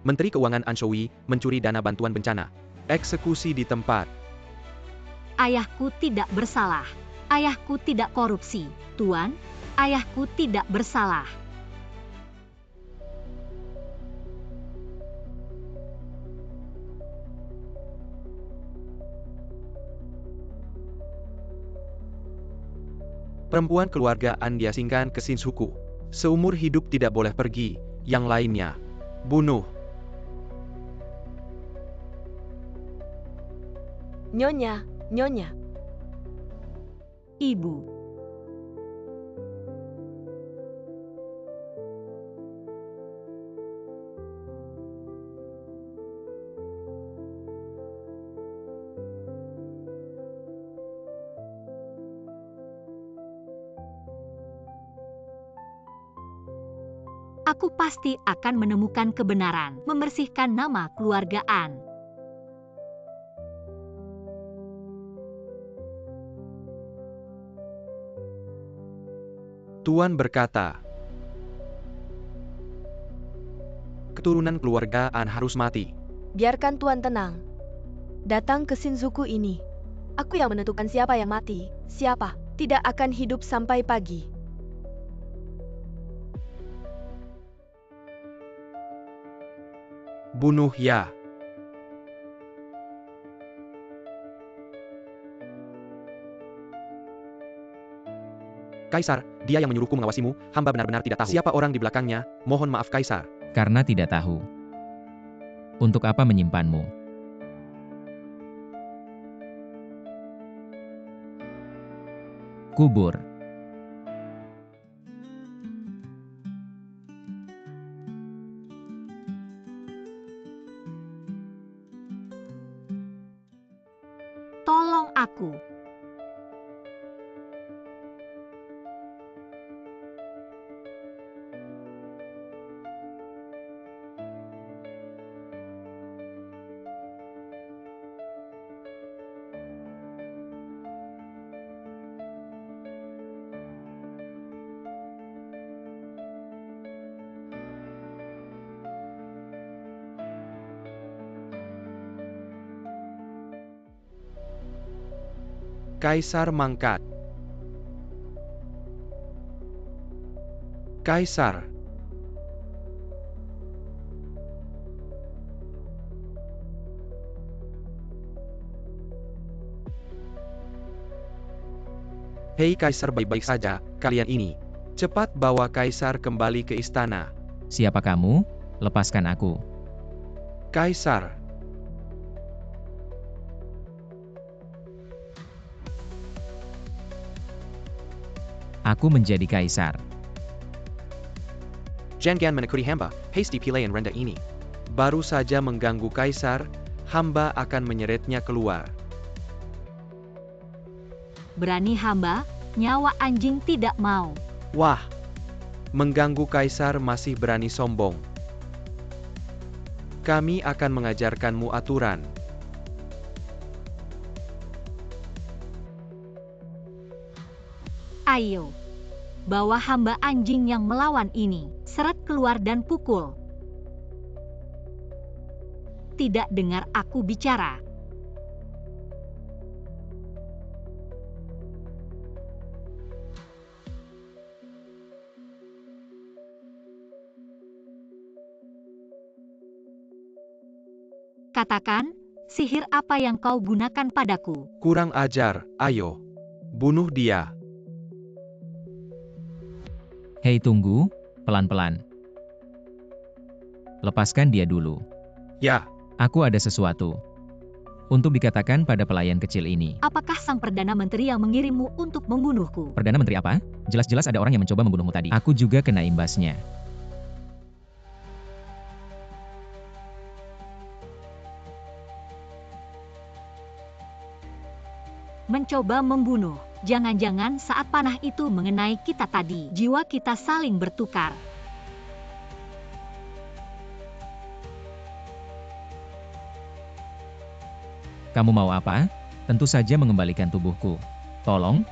Menteri Keuangan Anshoui mencuri dana bantuan bencana. Eksekusi di tempat. Ayahku tidak bersalah. Ayahku tidak korupsi, Tuan. Ayahku tidak bersalah. Perempuan keluarga An diasingkan ke Shinjuku. Seumur hidup tidak boleh pergi. Yang lainnya bunuh. Nyonya, Nyonya. Ibu. Aku pasti akan menemukan kebenaran, membersihkan nama keluarga An. Tuan berkata, keturunan keluarga An harus mati. Biarkan Tuan tenang. Datang ke Shinjuku ini. Aku yang menentukan siapa yang mati, siapa tidak akan hidup sampai pagi. Bunuh ya. Kaisar, dia yang menyuruhku mengawasimu, hamba benar-benar tidak tahu siapa orang di belakangnya, mohon maaf Kaisar. Karena tidak tahu. Untuk apa menyimpanmu? Kubur. Tolong aku. Kaisar mangkat. Kaisar. Hei Kaisar, baik-baik saja, kalian ini. Cepat bawa Kaisar kembali ke istana. Siapa kamu? Lepaskan aku. Kaisar. Aku menjadi kaisar. Jangan menekuni hamba, hasty pilihan rendah ini. Baru saja mengganggu Kaisar, hamba akan menyeretnya keluar. Berani hamba, nyawa anjing tidak mau. Wah, mengganggu Kaisar masih berani sombong. Kami akan mengajarkanmu aturan. Ayo, bawa hamba anjing yang melawan ini, seret keluar dan pukul. Tidak dengar aku bicara. Katakan, sihir apa yang kau gunakan padaku? Kurang ajar, ayo. Bunuh dia. Hei tunggu, pelan-pelan. Lepaskan dia dulu. Ya. Aku ada sesuatu untuk dikatakan pada pelayan kecil ini. Apakah sang Perdana Menteri yang mengirimmu untuk membunuhku? Perdana Menteri apa? Jelas-jelas ada orang yang mencoba membunuhmu tadi. Aku juga kena imbasnya. Mencoba membunuh. Jangan-jangan saat panah itu mengenai kita tadi, jiwa kita saling bertukar. Kamu mau apa? Tentu saja mengembalikan tubuhku. Tolong,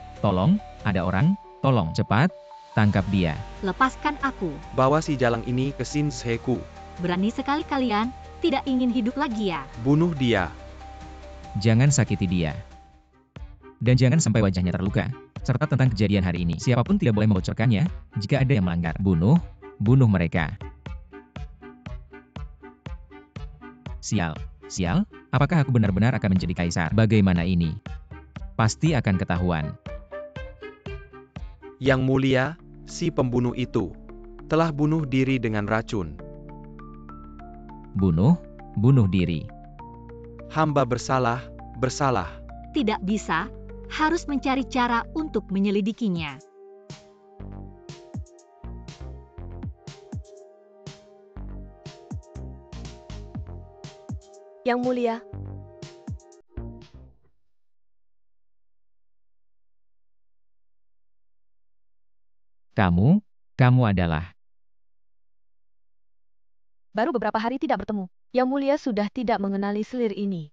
ada orang, tolong, cepat, tangkap dia. Lepaskan aku. Bawa si jalang ini ke Shinjuku. Berani sekali kalian, tidak ingin hidup lagi ya? Bunuh dia. Jangan sakiti dia. Dan jangan sampai wajahnya terluka. Serta tentang kejadian hari ini, siapapun tidak boleh membocorkannya. Jika ada yang melanggar, bunuh mereka. Sial, apakah aku benar-benar akan menjadi kaisar? Bagaimana ini? Pasti akan ketahuan. Yang mulia, si pembunuh itu telah bunuh diri dengan racun. Bunuh diri. Hamba bersalah. Tidak bisa, harus mencari cara untuk menyelidikinya. Yang mulia, Kamu adalah... baru beberapa hari tidak bertemu. Yang mulia sudah tidak mengenali selir ini.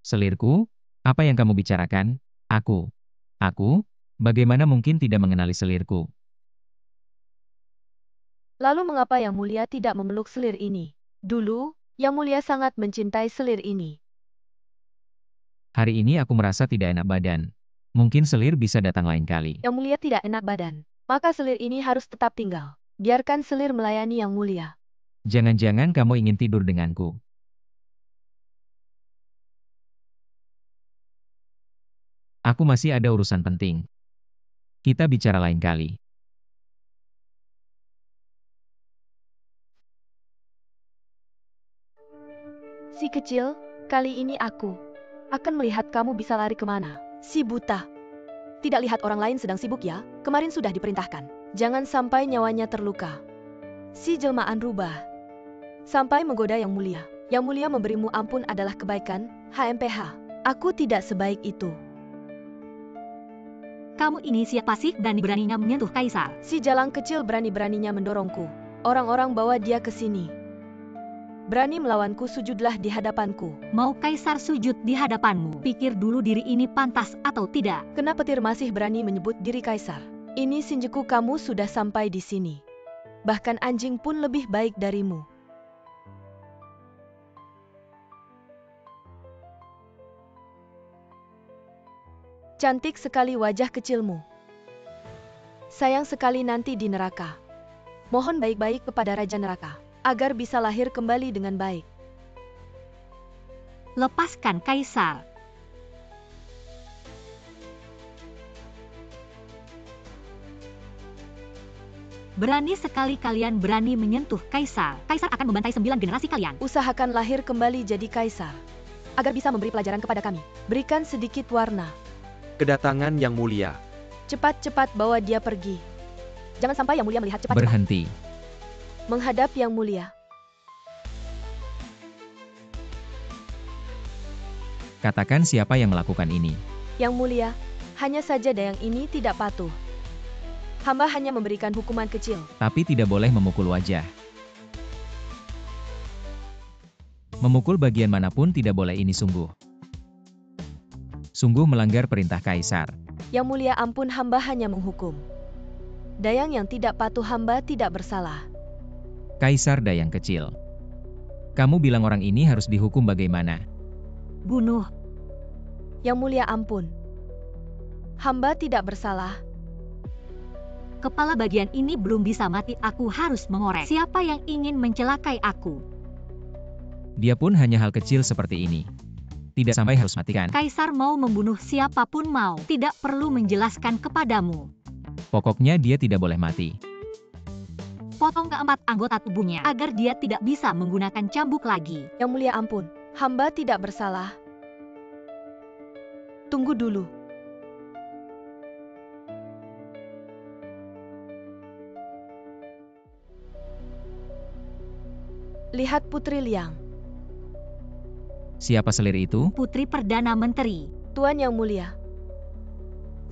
Selirku? Apa yang kamu bicarakan? Aku? Bagaimana mungkin tidak mengenali selirku? Lalu mengapa Yang Mulia tidak memeluk selir ini? Dulu, Yang Mulia sangat mencintai selir ini. Hari ini aku merasa tidak enak badan. Mungkin selir bisa datang lain kali. Yang Mulia tidak enak badan. Maka selir ini harus tetap tinggal. Biarkan selir melayani Yang Mulia. Jangan-jangan kamu ingin tidur denganku. Aku masih ada urusan penting. Kita bicara lain kali. Si kecil, kali ini aku akan melihat kamu bisa lari kemana. Si buta. Tidak lihat orang lain sedang sibuk ya? Kemarin sudah diperintahkan. Jangan sampai nyawanya terluka. Si jelmaan rubah. Sampai menggoda Yang Mulia. Yang Mulia memberimu ampun adalah kebaikan, HMPH. Aku tidak sebaik itu. Kamu ini siapa sih berani-beraninya menyentuh kaisar? Si jalang kecil berani-beraninya mendorongku. Orang-orang bawa dia ke sini. Berani melawanku, sujudlah di hadapanku. Mau kaisar sujud di hadapanmu? Pikir dulu diri ini pantas atau tidak? Kena petir masih berani menyebut diri kaisar. Ini Shinjuku, kamu sudah sampai di sini. Bahkan anjing pun lebih baik darimu. Cantik sekali wajah kecilmu. Sayang sekali nanti di neraka. Mohon baik-baik kepada Raja Neraka, agar bisa lahir kembali dengan baik. Lepaskan kaisar. Berani sekali kalian berani menyentuh kaisar. Kaisar akan membantai 9 generasi kalian. Usahakan lahir kembali jadi kaisar, agar bisa memberi pelajaran kepada kami. Berikan sedikit warna. Kedatangan Yang Mulia. Cepat-cepat bawa dia pergi. Jangan sampai Yang Mulia melihat cepat-cepat. Berhenti. Menghadap Yang Mulia. Katakan siapa yang melakukan ini. Yang Mulia, hanya saja Dayang ini tidak patuh. Hamba hanya memberikan hukuman kecil. Tapi tidak boleh memukul wajah. Memukul bagian manapun tidak boleh, ini sungguh melanggar perintah kaisar. Yang Mulia, ampun, hamba hanya menghukum. Dayang yang tidak patuh, hamba tidak bersalah. Kaisar Dayang kecil. Kamu bilang orang ini harus dihukum bagaimana? Bunuh. Yang Mulia, ampun. Hamba tidak bersalah. Kepala bagian ini belum bisa mati, aku harus mengorek. Siapa yang ingin mencelakai aku? Dia pun hanya hal kecil seperti ini. Tidak sampai harus matikan. Kaisar mau membunuh siapapun mau. Tidak perlu menjelaskan kepadamu. Pokoknya dia tidak boleh mati. Potong keempat anggota tubuhnya agar dia tidak bisa menggunakan cambuk lagi. Yang Mulia, ampun. Hamba tidak bersalah. Tunggu dulu. Lihat Putri Liang. Siapa selir itu? Putri Perdana Menteri. Tuan Yang Mulia.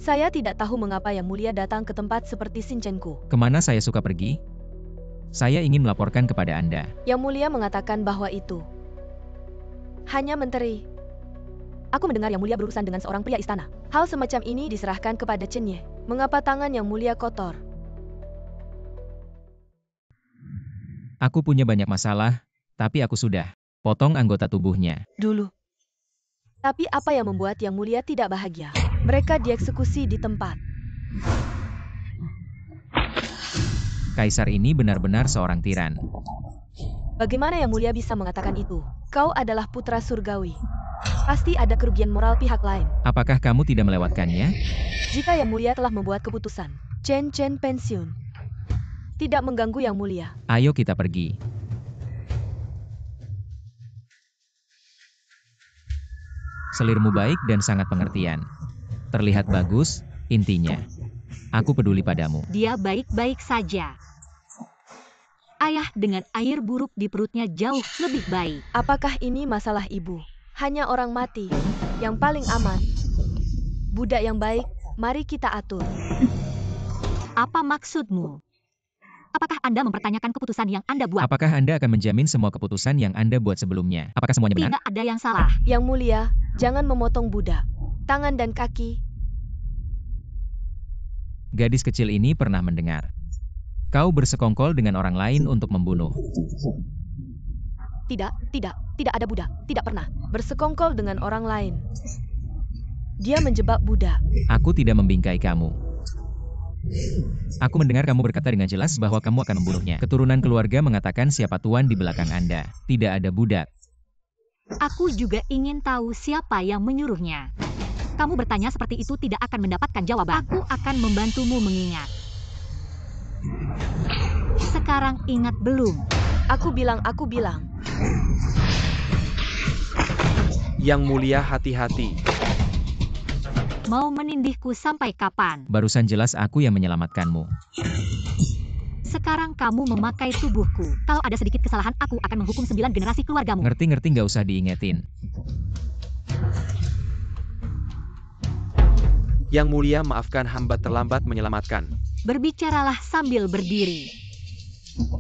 Saya tidak tahu mengapa Yang Mulia datang ke tempat seperti Shinchenku. Kemana saya suka pergi? Saya ingin melaporkan kepada Anda. Yang Mulia mengatakan bahwa itu hanya menteri. Aku mendengar Yang Mulia berurusan dengan seorang pria istana. Hal semacam ini diserahkan kepada Chen Ye. Mengapa tangan Yang Mulia kotor? Aku punya banyak masalah, tapi aku sudah potong anggota tubuhnya. Dulu. Tapi apa yang membuat Yang Mulia tidak bahagia? Mereka dieksekusi di tempat. Kaisar ini benar-benar seorang tiran. Bagaimana Yang Mulia bisa mengatakan itu? Kau adalah putra surgawi. Pasti ada kerugian moral pihak lain. Apakah kamu tidak melewatkannya? Jika Yang Mulia telah membuat keputusan, Chen Chen pensiun. Tidak mengganggu Yang Mulia. Ayo kita pergi. Selirmu baik dan sangat pengertian. Terlihat bagus, intinya. Aku peduli padamu. Dia baik-baik saja. Ayah dengan air buruk di perutnya jauh lebih baik. Apakah ini masalah ibu? Hanya orang mati yang paling aman. Budak yang baik, mari kita atur. Apa maksudmu? Apakah Anda mempertanyakan keputusan yang Anda buat? Apakah Anda akan menjamin semua keputusan yang Anda buat sebelumnya? Apakah semuanya benar? Tidak ada yang salah. Yang Mulia, jangan memotong budak. Tangan dan kaki. Gadis kecil ini pernah mendengar. Kau bersekongkol dengan orang lain untuk membunuh. Tidak ada budak. Tidak pernah bersekongkol dengan orang lain. Dia menjebak budak. Aku tidak membingkai kamu. Aku mendengar kamu berkata dengan jelas bahwa kamu akan membunuhnya. Keturunan keluarga mengatakan siapa tuan di belakang Anda. Tidak ada budak. Aku juga ingin tahu siapa yang menyuruhnya. Kamu bertanya seperti itu tidak akan mendapatkan jawaban. Aku akan membantumu mengingat. Sekarang ingat belum? Aku bilang. Yang Mulia hati-hati. Mau menindihku sampai kapan? Barusan jelas aku yang menyelamatkanmu. Sekarang kamu memakai tubuhku. Kalau ada sedikit kesalahan, aku akan menghukum 9 generasi keluargamu. Ngerti-ngerti nggak usah diingetin. Yang Mulia maafkan hamba terlambat menyelamatkan. Berbicaralah sambil berdiri.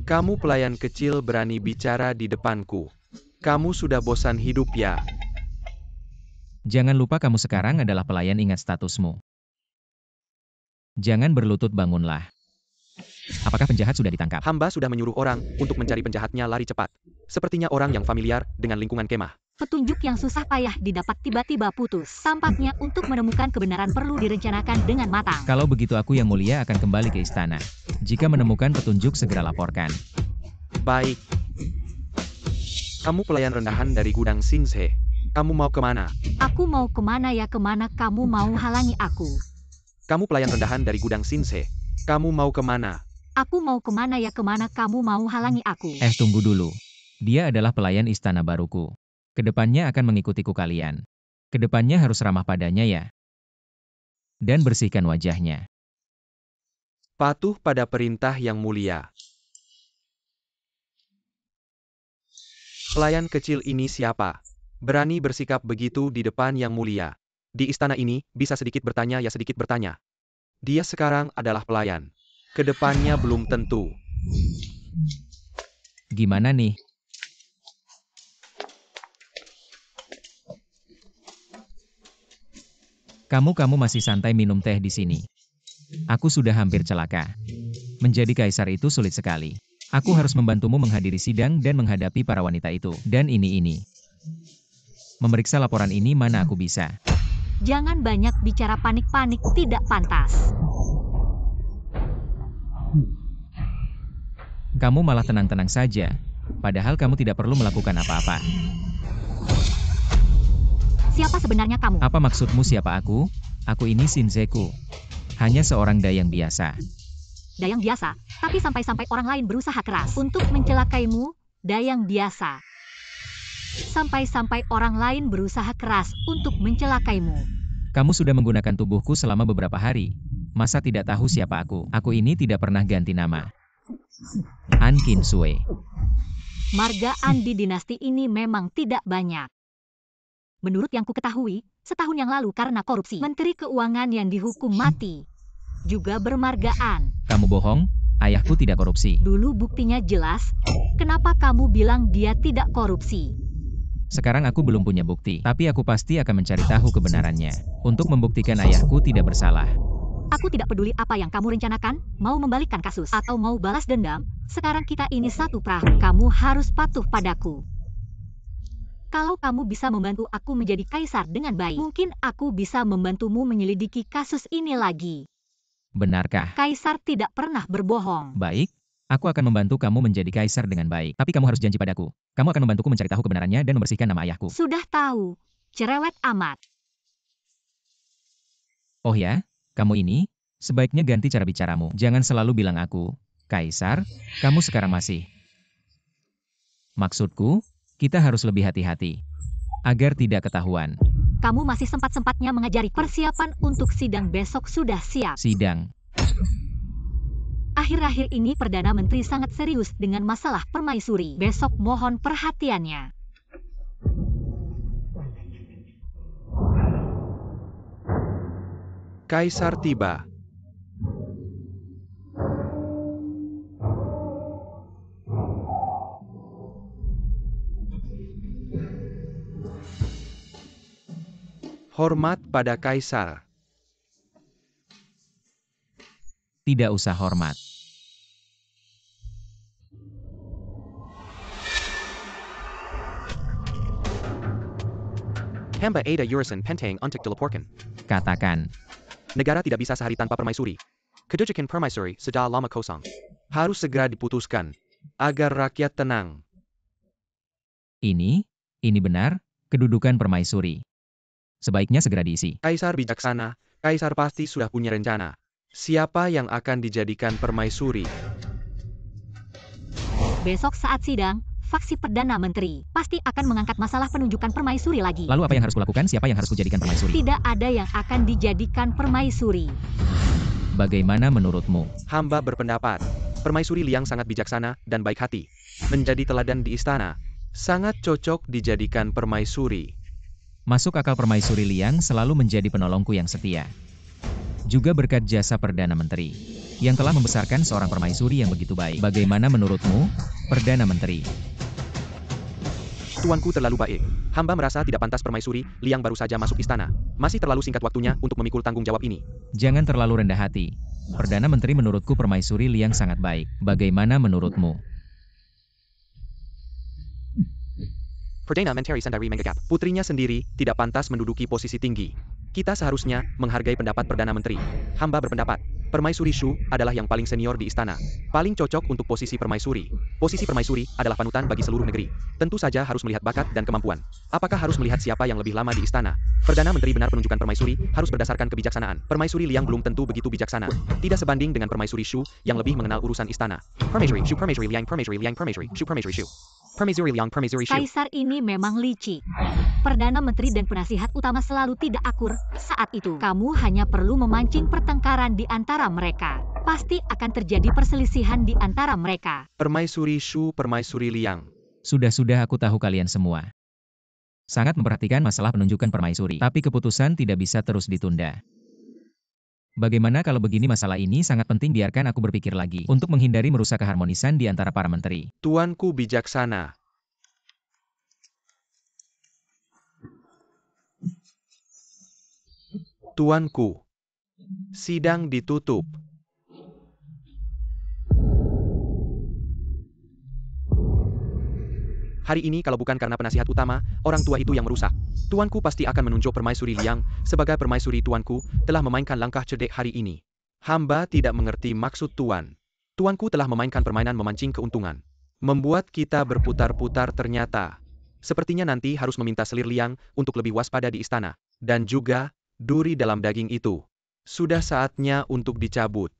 Kamu pelayan kecil berani bicara di depanku. Kamu sudah bosan hidup ya? Jangan lupa kamu sekarang adalah pelayan, ingat statusmu. Jangan berlutut, bangunlah. Apakah penjahat sudah ditangkap? Hamba sudah menyuruh orang untuk mencari penjahatnya lari cepat. Sepertinya orang yang familiar dengan lingkungan kemah. Petunjuk yang susah payah didapat tiba-tiba putus. Tampaknya untuk menemukan kebenaran perlu direncanakan dengan matang. Kalau begitu aku Yang Mulia akan kembali ke istana. Jika menemukan petunjuk segera laporkan. Baik. Kamu pelayan rendahan dari gudang Sinse. Kamu mau kemana? Aku mau kemana ya, kemana kamu mau halangi aku? Kamu pelayan rendahan dari gudang Sinse. Kamu mau kemana? Aku mau kemana ya, kemana kamu mau halangi aku? Tunggu dulu. Dia adalah pelayan istana baruku. Kedepannya akan mengikutiku kalian. Kedepannya harus ramah padanya ya. Dan bersihkan wajahnya. Patuh pada perintah Yang Mulia. Pelayan kecil ini siapa? Berani bersikap begitu di depan Yang Mulia. Di istana ini, bisa sedikit bertanya ya sedikit bertanya. Dia sekarang adalah pelayan. Kedepannya belum tentu. Gimana nih? Kamu masih santai minum teh di sini. Aku sudah hampir celaka. Menjadi kaisar itu sulit sekali. Aku harus membantumu menghadiri sidang dan menghadapi para wanita itu. Dan ini. Memeriksa laporan ini mana aku bisa. Jangan banyak bicara, panik-panik tidak pantas. Kamu malah tenang-tenang saja. Padahal kamu tidak perlu melakukan apa-apa. Siapa sebenarnya kamu? Apa maksudmu siapa aku? Aku ini Shinseku. Hanya seorang dayang biasa. Dayang biasa, tapi sampai-sampai orang lain berusaha keras untuk mencelakaimu, dayang biasa. Sampai-sampai orang lain berusaha keras untuk mencelakaimu. Kamu sudah menggunakan tubuhku selama beberapa hari. Masa tidak tahu siapa aku? Aku ini tidak pernah ganti nama. An Kinsue. Margaan di dinasti ini memang tidak banyak. Menurut yang ku ketahui, setahun yang lalu karena korupsi, Menteri Keuangan yang dihukum mati juga bermargaan. Kamu bohong, ayahku tidak korupsi. Dulu buktinya jelas, kenapa kamu bilang dia tidak korupsi? Sekarang aku belum punya bukti, tapi aku pasti akan mencari tahu kebenarannya. Untuk membuktikan ayahku tidak bersalah. Aku tidak peduli apa yang kamu rencanakan, mau membalikkan kasus atau mau balas dendam, sekarang kita ini satu perahu. Kamu harus patuh padaku. Kalau kamu bisa membantu aku menjadi kaisar dengan baik, mungkin aku bisa membantumu menyelidiki kasus ini lagi. Benarkah? Kaisar tidak pernah berbohong. Baik, aku akan membantu kamu menjadi kaisar dengan baik. Tapi kamu harus janji padaku. Kamu akan membantuku mencari tahu kebenarannya dan membersihkan nama ayahku. Sudah tahu, cerewet amat. Oh ya, kamu ini, sebaiknya ganti cara bicaramu. Jangan selalu bilang aku, Kaisar, kamu sekarang masih. Maksudku, kita harus lebih hati-hati. Agar tidak ketahuan. Kamu masih sempat-sempatnya mengajari. Persiapan untuk sidang besok sudah siap. Sidang. Akhir-akhir ini Perdana Menteri sangat serius dengan masalah permaisuri. Besok mohon perhatiannya. Kaisar tiba. Hormat pada Kaisar. Tidak usah hormat. Hamba ada urusan penting untuk dilaporkan. Katakan. Negara tidak bisa sehari tanpa permaisuri. Kedudukan permaisuri sudah lama kosong. Harus segera diputuskan, agar rakyat tenang. Ini benar, kedudukan permaisuri. Sebaiknya segera diisi. Kaisar bijaksana, Kaisar pasti sudah punya rencana. Siapa yang akan dijadikan permaisuri? Besok saat sidang, faksi Perdana Menteri pasti akan mengangkat masalah penunjukan permaisuri lagi. Lalu apa yang harus kulakukan? Siapa yang harus kujadikan permaisuri? Tidak ada yang akan dijadikan permaisuri. Bagaimana menurutmu? Hamba berpendapat, permaisuri Liang sangat bijaksana dan baik hati. Menjadi teladan di istana, sangat cocok dijadikan permaisuri. Masuk akal permaisuri Liang selalu menjadi penolongku yang setia. Juga berkat jasa Perdana Menteri, yang telah membesarkan seorang permaisuri yang begitu baik. Bagaimana menurutmu, Perdana Menteri? Tuanku terlalu baik. Hamba merasa tidak pantas permaisuri Liang baru saja masuk istana. Masih terlalu singkat waktunya untuk memikul tanggung jawab ini. Jangan terlalu rendah hati. Perdana Menteri menurutku permaisuri Liang sangat baik. Bagaimana menurutmu? Perdana Menteri Sendiri menganggap putrinya sendiri tidak pantas menduduki posisi tinggi. Kita seharusnya menghargai pendapat Perdana Menteri. Hamba berpendapat, Permaisuri Shu adalah yang paling senior di istana. Paling cocok untuk posisi permaisuri. Posisi permaisuri adalah panutan bagi seluruh negeri. Tentu saja harus melihat bakat dan kemampuan. Apakah harus melihat siapa yang lebih lama di istana? Perdana Menteri benar penunjukan permaisuri harus berdasarkan kebijaksanaan. Permaisuri Liang belum tentu begitu bijaksana. Tidak sebanding dengan Permaisuri Shu yang lebih mengenal urusan istana. Permaisuri Shu, Permaisuri Liang, Permaisuri Liang, Permaisuri Shu, Permaisuri Shu. Permaisuri Liang, Permaisuri Shu. Kaisar ini memang licik. Perdana Menteri dan penasihat utama selalu tidak akur. Saat itu, kamu hanya perlu memancing pertengkaran di antara mereka. Pasti akan terjadi perselisihan di antara mereka. Permaisuri Shu, Permaisuri Liang. Sudah-sudah aku tahu kalian semua. Sangat memperhatikan masalah penunjukan permaisuri. Tapi keputusan tidak bisa terus ditunda. Bagaimana kalau begini masalah ini sangat penting biarkan aku berpikir lagi untuk menghindari merusak keharmonisan di antara para menteri. Tuanku bijaksana. Tuanku. Sidang ditutup. Hari ini kalau bukan karena penasihat utama, orang tua itu yang merusak. Tuanku pasti akan menunjuk Permaisuri Liang sebagai permaisuri tuanku telah memainkan langkah cerdik hari ini. Hamba tidak mengerti maksud tuan. Tuanku telah memainkan permainan memancing keuntungan. Membuat kita berputar-putar ternyata. Sepertinya nanti harus meminta selir Liang untuk lebih waspada di istana. Dan juga, duri dalam daging itu. Sudah saatnya untuk dicabut.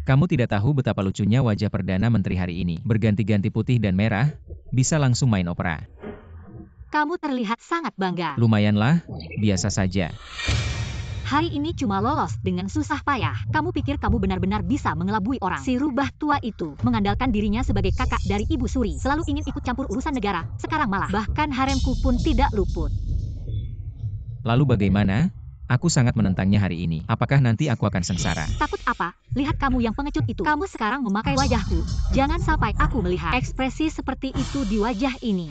Kamu tidak tahu betapa lucunya wajah Perdana Menteri hari ini. Berganti-ganti putih dan merah, bisa langsung main opera. Kamu terlihat sangat bangga. Lumayanlah, biasa saja. Hari ini cuma lolos dengan susah payah. Kamu pikir kamu benar-benar bisa mengelabui orang. Si rubah tua itu mengandalkan dirinya sebagai kakak dari Ibu Suri. Selalu ingin ikut campur urusan negara. Sekarang malah bahkan haremku pun tidak luput. Lalu bagaimana? Aku sangat menentangnya hari ini. Apakah nanti aku akan sengsara? Takut apa? Lihat kamu yang pengecut itu. Kamu sekarang memakai wajahku. Jangan sampai aku melihat ekspresi seperti itu di wajah ini.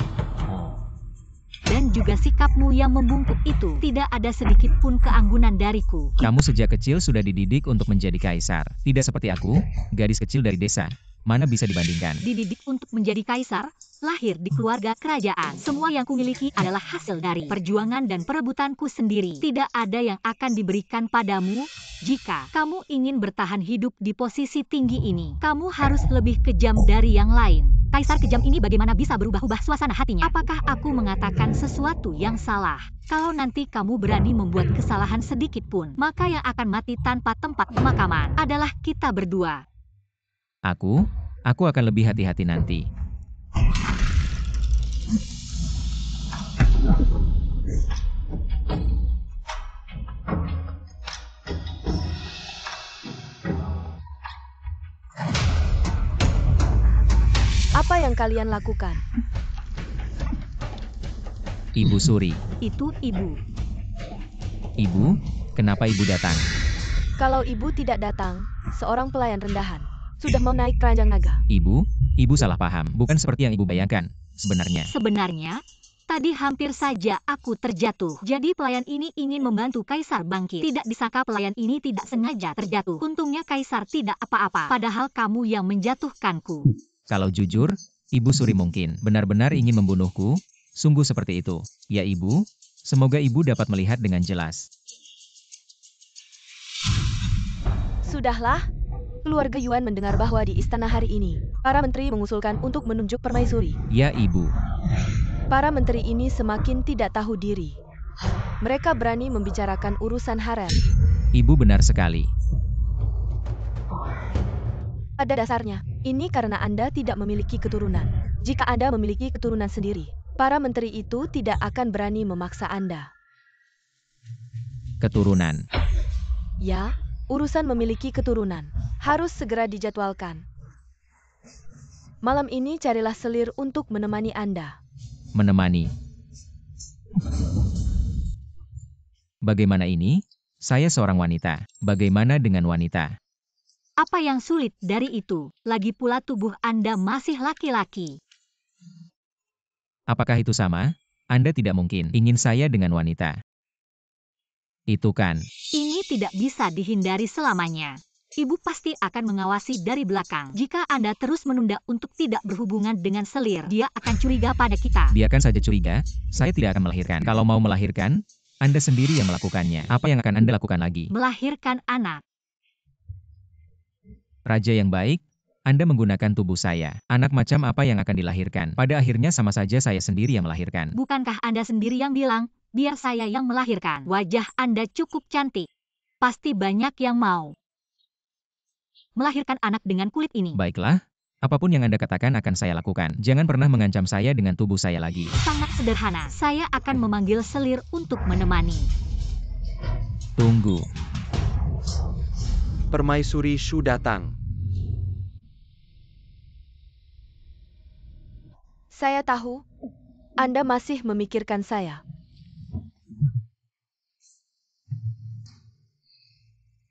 dan juga sikapmu yang membungkuk itu. Tidak ada sedikit pun keanggunan dariku. Kamu sejak kecil sudah dididik untuk menjadi kaisar. Tidak seperti aku, gadis kecil dari desa. Mana bisa dibandingkan? Dididik untuk menjadi kaisar, lahir di keluarga kerajaan. Semua yang kumiliki adalah hasil dari perjuangan dan perebutanku sendiri. Tidak ada yang akan diberikan padamu. Jika kamu ingin bertahan hidup di posisi tinggi ini, kamu harus lebih kejam dari yang lain. Kaisar kejam ini bagaimana bisa berubah-ubah suasana hatinya? Apakah aku mengatakan sesuatu yang salah? Kalau nanti kamu berani membuat kesalahan sedikit pun, maka yang akan mati tanpa tempat pemakaman adalah kita berdua. Aku akan lebih hati-hati nanti. Apa yang kalian lakukan? Ibu Suri. Itu ibu. Ibu, kenapa ibu datang? Kalau ibu tidak datang, seorang pelayan rendahan sudah mau naik keranjang naga. Ibu salah paham. Bukan seperti yang ibu bayangkan. Sebenarnya, tadi hampir saja aku terjatuh. Jadi pelayan ini ingin membantu Kaisar bangkit. Tidak disangka pelayan ini tidak sengaja terjatuh. Untungnya Kaisar tidak apa-apa. Padahal kamu yang menjatuhkanku. Kalau jujur, Ibu Suri mungkin benar-benar ingin membunuhku. Sungguh seperti itu. Ya Ibu, semoga Ibu dapat melihat dengan jelas. Sudahlah. Keluarga Yuan mendengar bahwa di istana hari ini, para menteri mengusulkan untuk menunjuk permaisuri. Ya Ibu. Para menteri ini semakin tidak tahu diri. Mereka berani membicarakan urusan harem. Ibu benar sekali. Pada dasarnya, ini karena Anda tidak memiliki keturunan. Jika Anda memiliki keturunan sendiri, para menteri itu tidak akan berani memaksa Anda. Keturunan. Ya, urusan memiliki keturunan harus segera dijadwalkan. Malam ini carilah selir untuk menemani Anda. Menemani. Bagaimana ini? Saya seorang wanita. Bagaimana dengan wanita? Apa yang sulit dari itu? Lagi pula tubuh Anda masih laki-laki. Apakah itu sama? Anda tidak mungkin ingin saya dengan wanita. Itu kan. Ini tidak bisa dihindari selamanya. Ibu pasti akan mengawasi dari belakang. Jika Anda terus menunda untuk tidak berhubungan dengan selir, dia akan curiga pada kita. Biarkan saja curiga, saya tidak akan melahirkan. Kalau mau melahirkan, Anda sendiri yang melakukannya. Apa yang akan Anda lakukan lagi? Melahirkan anak. Raja yang baik, Anda menggunakan tubuh saya. Anak macam apa yang akan dilahirkan? Pada akhirnya sama saja saya sendiri yang melahirkan. Bukankah Anda sendiri yang bilang, biar saya yang melahirkan? Wajah Anda cukup cantik. Pasti banyak yang mau melahirkan anak dengan kulit ini. Baiklah, apapun yang Anda katakan akan saya lakukan. Jangan pernah mengancam saya dengan tubuh saya lagi. Sangat sederhana. Saya akan memanggil selir untuk menemani. Tunggu. Permaisuri Shu datang. Saya tahu, Anda masih memikirkan saya.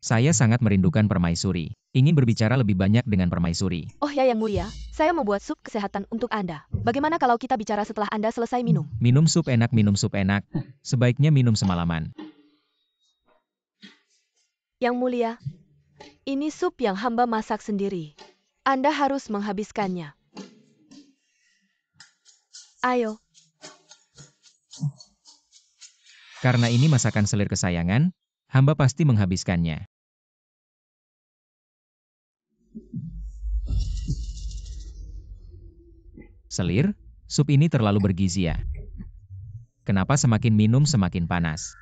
Saya sangat merindukan permaisuri. Ingin berbicara lebih banyak dengan permaisuri. Oh ya yang mulia, saya membuat sup kesehatan untuk Anda. Bagaimana kalau kita bicara setelah Anda selesai minum? Minum sup enak, minum sup enak. Sebaiknya minum semalaman. Yang mulia, ini sup yang hamba masak sendiri. Anda harus menghabiskannya. Ayo. Karena ini masakan selir kesayangan, hamba pasti menghabiskannya. Selir, sup ini terlalu bergizi ya. Kenapa semakin minum semakin panas?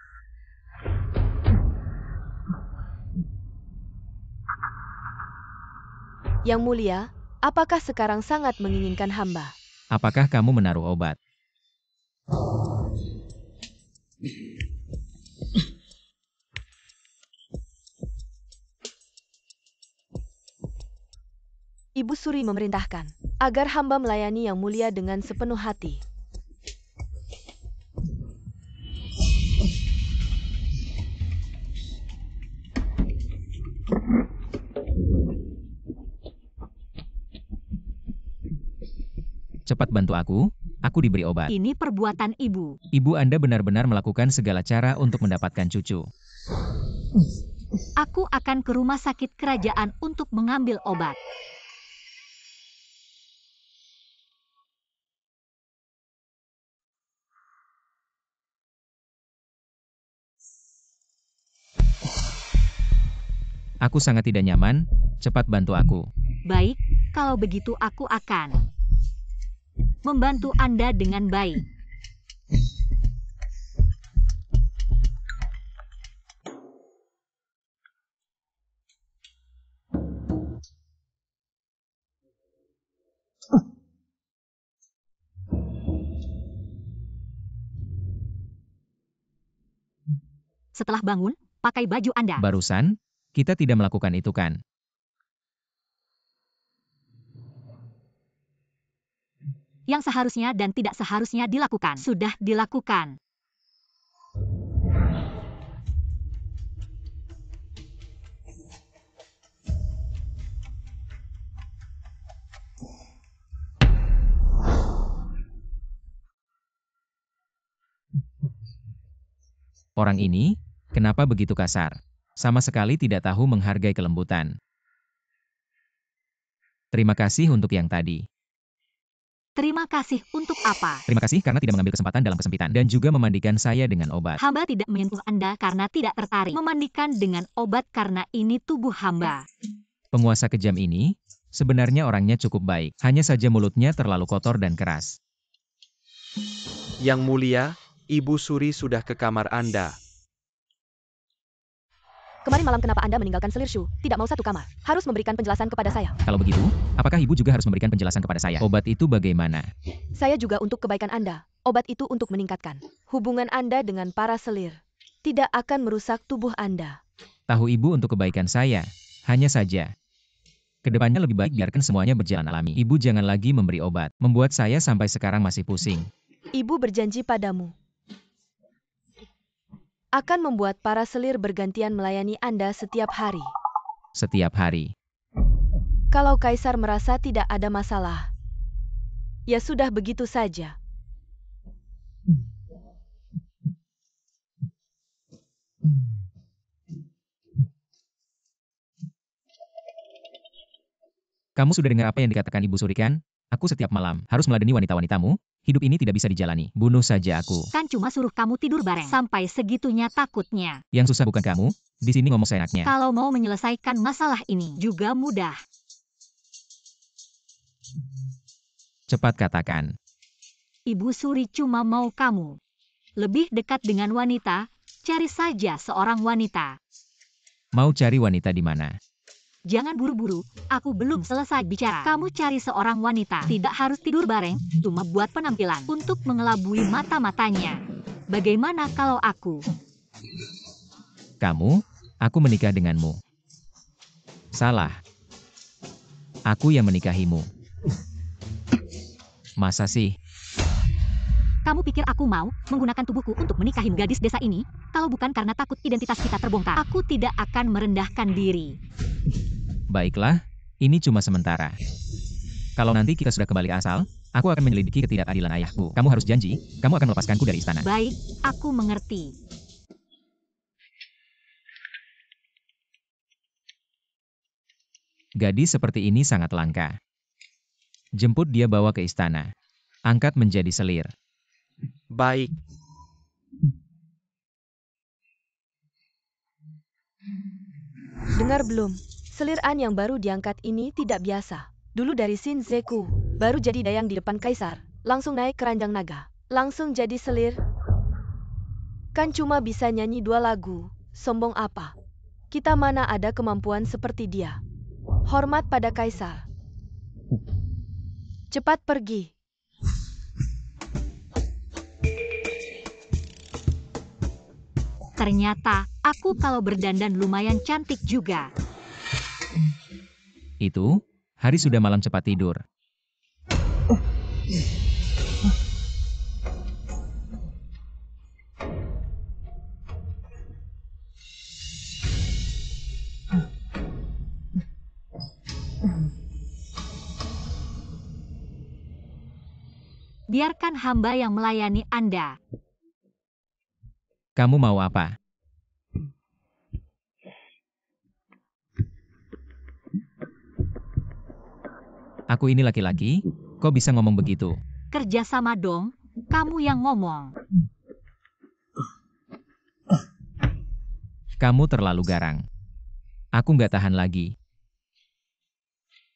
Yang mulia, apakah sekarang sangat menginginkan hamba? Apakah kamu menaruh obat? Ibu Suri memerintahkan agar hamba melayani yang mulia dengan sepenuh hati. Cepat bantu aku, aku diberi obat. Ini perbuatan ibu. Ibu Anda benar-benar melakukan segala cara untuk mendapatkan cucu. Aku akan ke rumah sakit kerajaan untuk mengambil obat. Aku sangat tidak nyaman, cepat bantu aku. Baik, kalau begitu aku akan membantu Anda dengan baik. Setelah bangun, pakai baju Anda. Barusan, kita tidak melakukan itu kan? Yang seharusnya dan tidak seharusnya dilakukan, sudah dilakukan. Orang ini, kenapa begitu kasar? Sama sekali tidak tahu menghargai kelembutan. Terima kasih untuk yang tadi. Terima kasih untuk apa? Terima kasih karena tidak mengambil kesempatan dalam kesempitan. Dan juga memandikan saya dengan obat. Hamba tidak menyentuh Anda karena tidak tertarik memandikan dengan obat karena ini tubuh hamba. Penguasa kejam ini, sebenarnya orangnya cukup baik. Hanya saja mulutnya terlalu kotor dan keras. Yang mulia, Ibu Suri sudah ke kamar Anda. Kemarin malam kenapa Anda meninggalkan selir Shu? Tidak mau satu kamar. Harus memberikan penjelasan kepada saya. Kalau begitu, apakah ibu juga harus memberikan penjelasan kepada saya? Obat itu bagaimana? Saya juga untuk kebaikan Anda. Obat itu untuk meningkatkan hubungan Anda dengan para selir. Tidak akan merusak tubuh Anda. Tahu ibu untuk kebaikan saya. Hanya saja. Kedepannya lebih baik biarkan semuanya berjalan alami. Ibu jangan lagi memberi obat. Membuat saya sampai sekarang masih pusing. Ibu berjanji padamu akan membuat para selir bergantian melayani Anda setiap hari. Setiap hari. Kalau Kaisar merasa tidak ada masalah, ya sudah begitu saja. Kamu sudah dengar apa yang dikatakan Ibu Suri kan? Aku setiap malam harus meladeni wanita-wanitamu. Hidup ini tidak bisa dijalani. Bunuh saja aku. Kan cuma suruh kamu tidur bareng. Sampai segitunya takutnya. Yang susah bukan kamu. Di sini ngomong seenaknya. Kalau mau menyelesaikan masalah ini juga mudah. Cepat katakan. Ibu Suri cuma mau kamu lebih dekat dengan wanita. Cari saja seorang wanita. Mau cari wanita di mana? Jangan buru-buru, aku belum selesai bicara. Kamu cari seorang wanita, tidak harus tidur bareng, cuma buat penampilan, untuk mengelabui mata-matanya. Bagaimana kalau aku? Kamu, aku menikah denganmu. Salah. Aku yang menikahimu. Masa sih? Kamu pikir aku mau menggunakan tubuhku untuk menikahi gadis desa ini? Kalau bukan karena takut identitas kita terbongkar, aku tidak akan merendahkan diri. Baiklah, ini cuma sementara. Kalau nanti kita sudah kembali ke asal, aku akan menyelidiki ketidakadilan ayahku. Kamu harus janji, kamu akan melepaskanku dari istana. Baik, aku mengerti. Gadis seperti ini sangat langka. Jemput dia bawa ke istana. Angkat menjadi selir. Baik. Dengar belum? Selir An yang baru diangkat ini tidak biasa. Dulu dari Shin Zeku, baru jadi dayang di depan Kaisar. Langsung naik ke ranjang naga. Langsung jadi selir. Kan cuma bisa nyanyi 2 lagu. Sombong apa? Kita mana ada kemampuan seperti dia. Hormat pada Kaisar. Cepat pergi. Ternyata, aku kalau berdandan lumayan cantik juga. Itu, hari sudah malam cepat tidur. Biarkan hamba yang melayani Anda. Kamu mau apa? Aku ini laki-laki, kok bisa ngomong begitu? Kerja sama dong, kamu yang ngomong. Kamu terlalu garang. Aku nggak tahan lagi.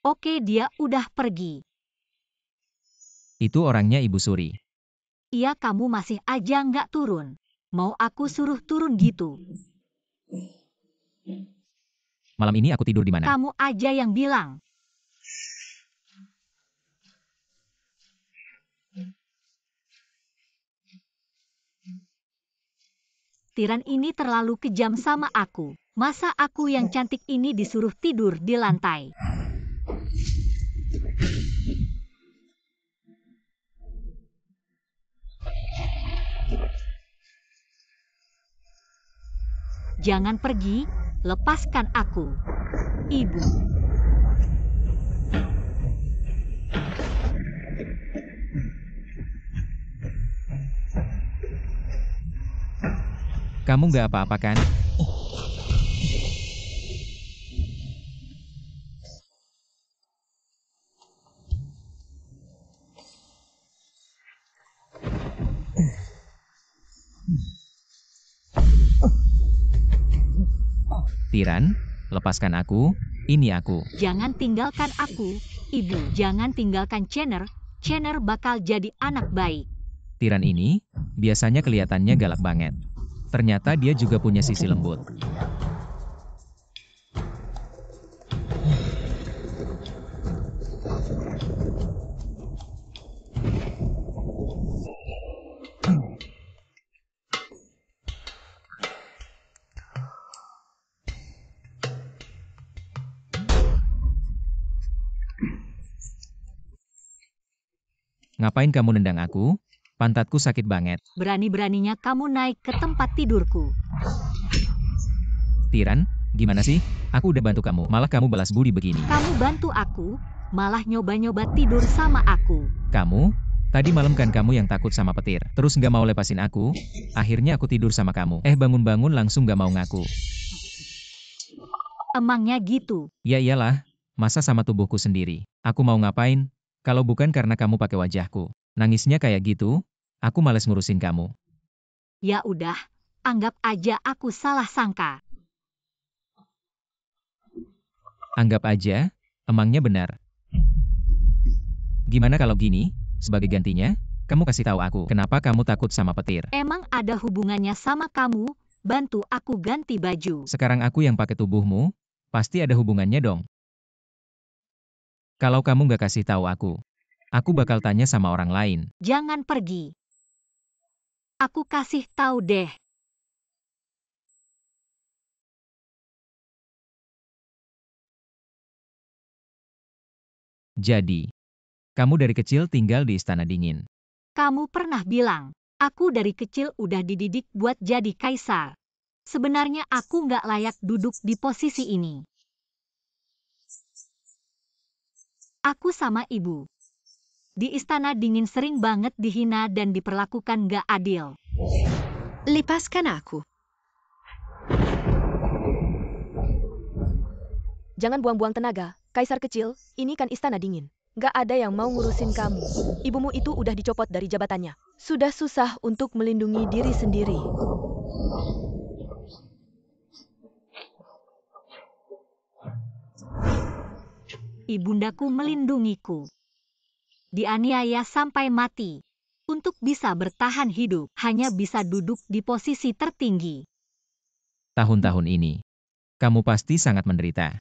Oke, dia udah pergi. Itu orangnya Ibu Suri. Iya, kamu masih aja nggak turun. Mau aku suruh turun gitu? Malam ini aku tidur di mana? Kamu aja yang bilang. Tiran ini terlalu kejam sama aku. Masa aku yang cantik ini disuruh tidur di lantai? Jangan pergi, lepaskan aku. Ibu. Kamu nggak apa-apa kan? Tiran, lepaskan aku, ini aku. Jangan tinggalkan aku, Ibu. Jangan tinggalkan Chenner. Chenner bakal jadi anak baik. Tiran ini, biasanya kelihatannya galak banget. Ternyata dia juga punya sisi lembut. Ngapain kamu nendang aku? Pantatku sakit banget. Berani-beraninya kamu naik ke tempat tidurku. Tiran, gimana sih? Aku udah bantu kamu, malah kamu balas budi begini. Kamu bantu aku, malah nyoba-nyoba tidur sama aku. Kamu? Tadi malam kan kamu yang takut sama petir. Terus nggak mau lepasin aku, akhirnya aku tidur sama kamu. Bangun-bangun langsung nggak mau ngaku. Emangnya gitu? Ya iyalah, masa sama tubuhku sendiri. Aku mau ngapain? Kalau bukan karena kamu pakai wajahku. Nangisnya kayak gitu, aku males ngurusin kamu. Ya udah, anggap aja aku salah sangka. Anggap aja, emangnya benar. Gimana kalau gini, sebagai gantinya, kamu kasih tahu aku, kenapa kamu takut sama petir. Emang ada hubungannya sama kamu? Bantu aku ganti baju. Sekarang aku yang pakai tubuhmu, pasti ada hubungannya dong. Kalau kamu nggak kasih tahu aku bakal tanya sama orang lain. Jangan pergi. Aku kasih tahu deh. Jadi, kamu dari kecil tinggal di Istana Dingin. Kamu pernah bilang, aku dari kecil udah dididik buat jadi kaisar. Sebenarnya aku nggak layak duduk di posisi ini. Aku sama ibu. Di Istana Dingin sering banget dihina dan diperlakukan nggak adil. Lepaskan aku. Jangan buang-buang tenaga, Kaisar kecil, ini kan Istana Dingin. Nggak ada yang mau ngurusin kamu. Ibumu itu udah dicopot dari jabatannya. Sudah susah untuk melindungi diri sendiri. Ibundaku melindungiku. Dianiaya sampai mati. Untuk bisa bertahan hidup, hanya bisa duduk di posisi tertinggi. Tahun-tahun ini, kamu pasti sangat menderita.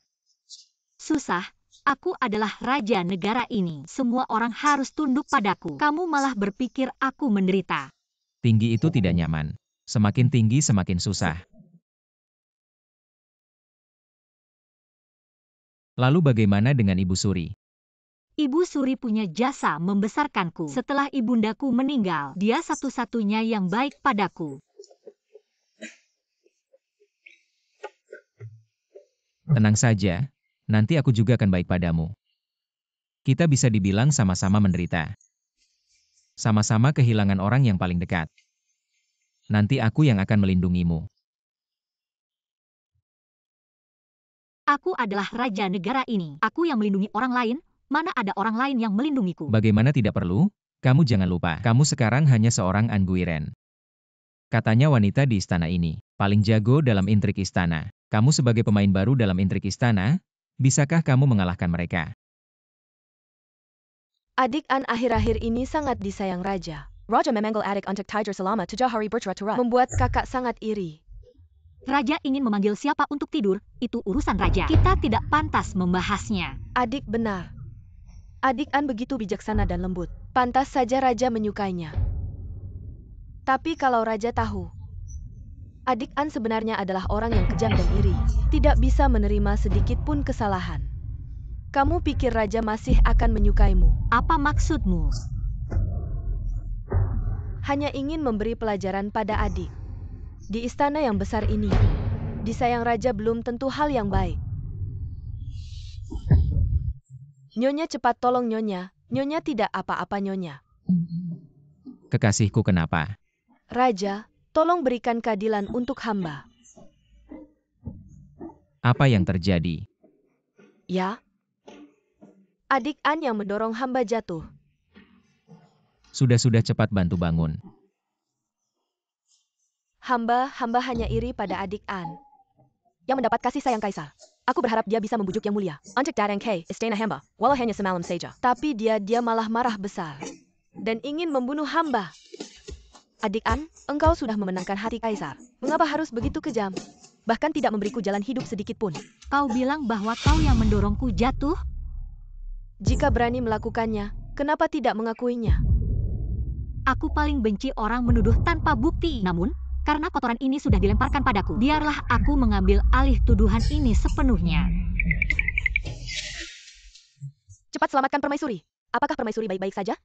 Susah, aku adalah raja negara ini. Semua orang harus tunduk padaku. Kamu malah berpikir aku menderita. Tinggi itu tidak nyaman. Semakin tinggi semakin susah. Lalu bagaimana dengan Ibu Suri? Ibu Suri punya jasa membesarkanku. Setelah ibundaku meninggal, dia satu-satunya yang baik padaku. Tenang saja, nanti aku juga akan baik padamu. Kita bisa dibilang sama-sama menderita. Sama-sama kehilangan orang yang paling dekat. Nanti aku yang akan melindungimu. Aku adalah raja negara ini. Aku yang melindungi orang lain, mana ada orang lain yang melindungiku. Bagaimana tidak perlu? Kamu jangan lupa, kamu sekarang hanya seorang Anguiren. Katanya wanita di istana ini, paling jago dalam intrik istana. Kamu sebagai pemain baru dalam intrik istana, bisakah kamu mengalahkan mereka? Adik An akhir-akhir ini sangat disayang raja. Raja memanggil adik untuk tidur selama 7 hari berturut-turut. Membuat kakak sangat iri. Raja ingin memanggil siapa untuk tidur, itu urusan raja. Kita tidak pantas membahasnya. Adik benar. Adik An begitu bijaksana dan lembut. Pantas saja raja menyukainya. Tapi kalau raja tahu, adik An sebenarnya adalah orang yang kejam dan iri. Tidak bisa menerima sedikit pun kesalahan. Kamu pikir raja masih akan menyukaimu? Apa maksudmu? Hanya ingin memberi pelajaran pada adik. Di istana yang besar ini, disayang raja belum tentu hal yang baik. Nyonya cepat tolong Nyonya. Nyonya tidak apa-apa Nyonya. Kekasihku kenapa? Raja, tolong berikan keadilan untuk hamba. Apa yang terjadi? Ya. Adik An yang mendorong hamba jatuh. Sudah-sudah cepat bantu bangun. Hamba hanya iri pada adik An yang mendapat kasih sayang kaisar. Aku berharap dia bisa membujuk yang mulia. Untuk datang ke istana hamba, walau hanya semalam saja. Tapi dia malah marah besar dan ingin membunuh hamba. Adik An, engkau sudah memenangkan hati kaisar. Mengapa harus begitu kejam? Bahkan tidak memberiku jalan hidup sedikit pun. Kau bilang bahwa kau yang mendorongku jatuh? Jika berani melakukannya, kenapa tidak mengakuinya? Aku paling benci orang menuduh tanpa bukti. Namun, karena kotoran ini sudah dilemparkan padaku, biarlah aku mengambil alih tuduhan ini sepenuhnya. Cepat selamatkan permaisuri. Apakah permaisuri baik-baik saja?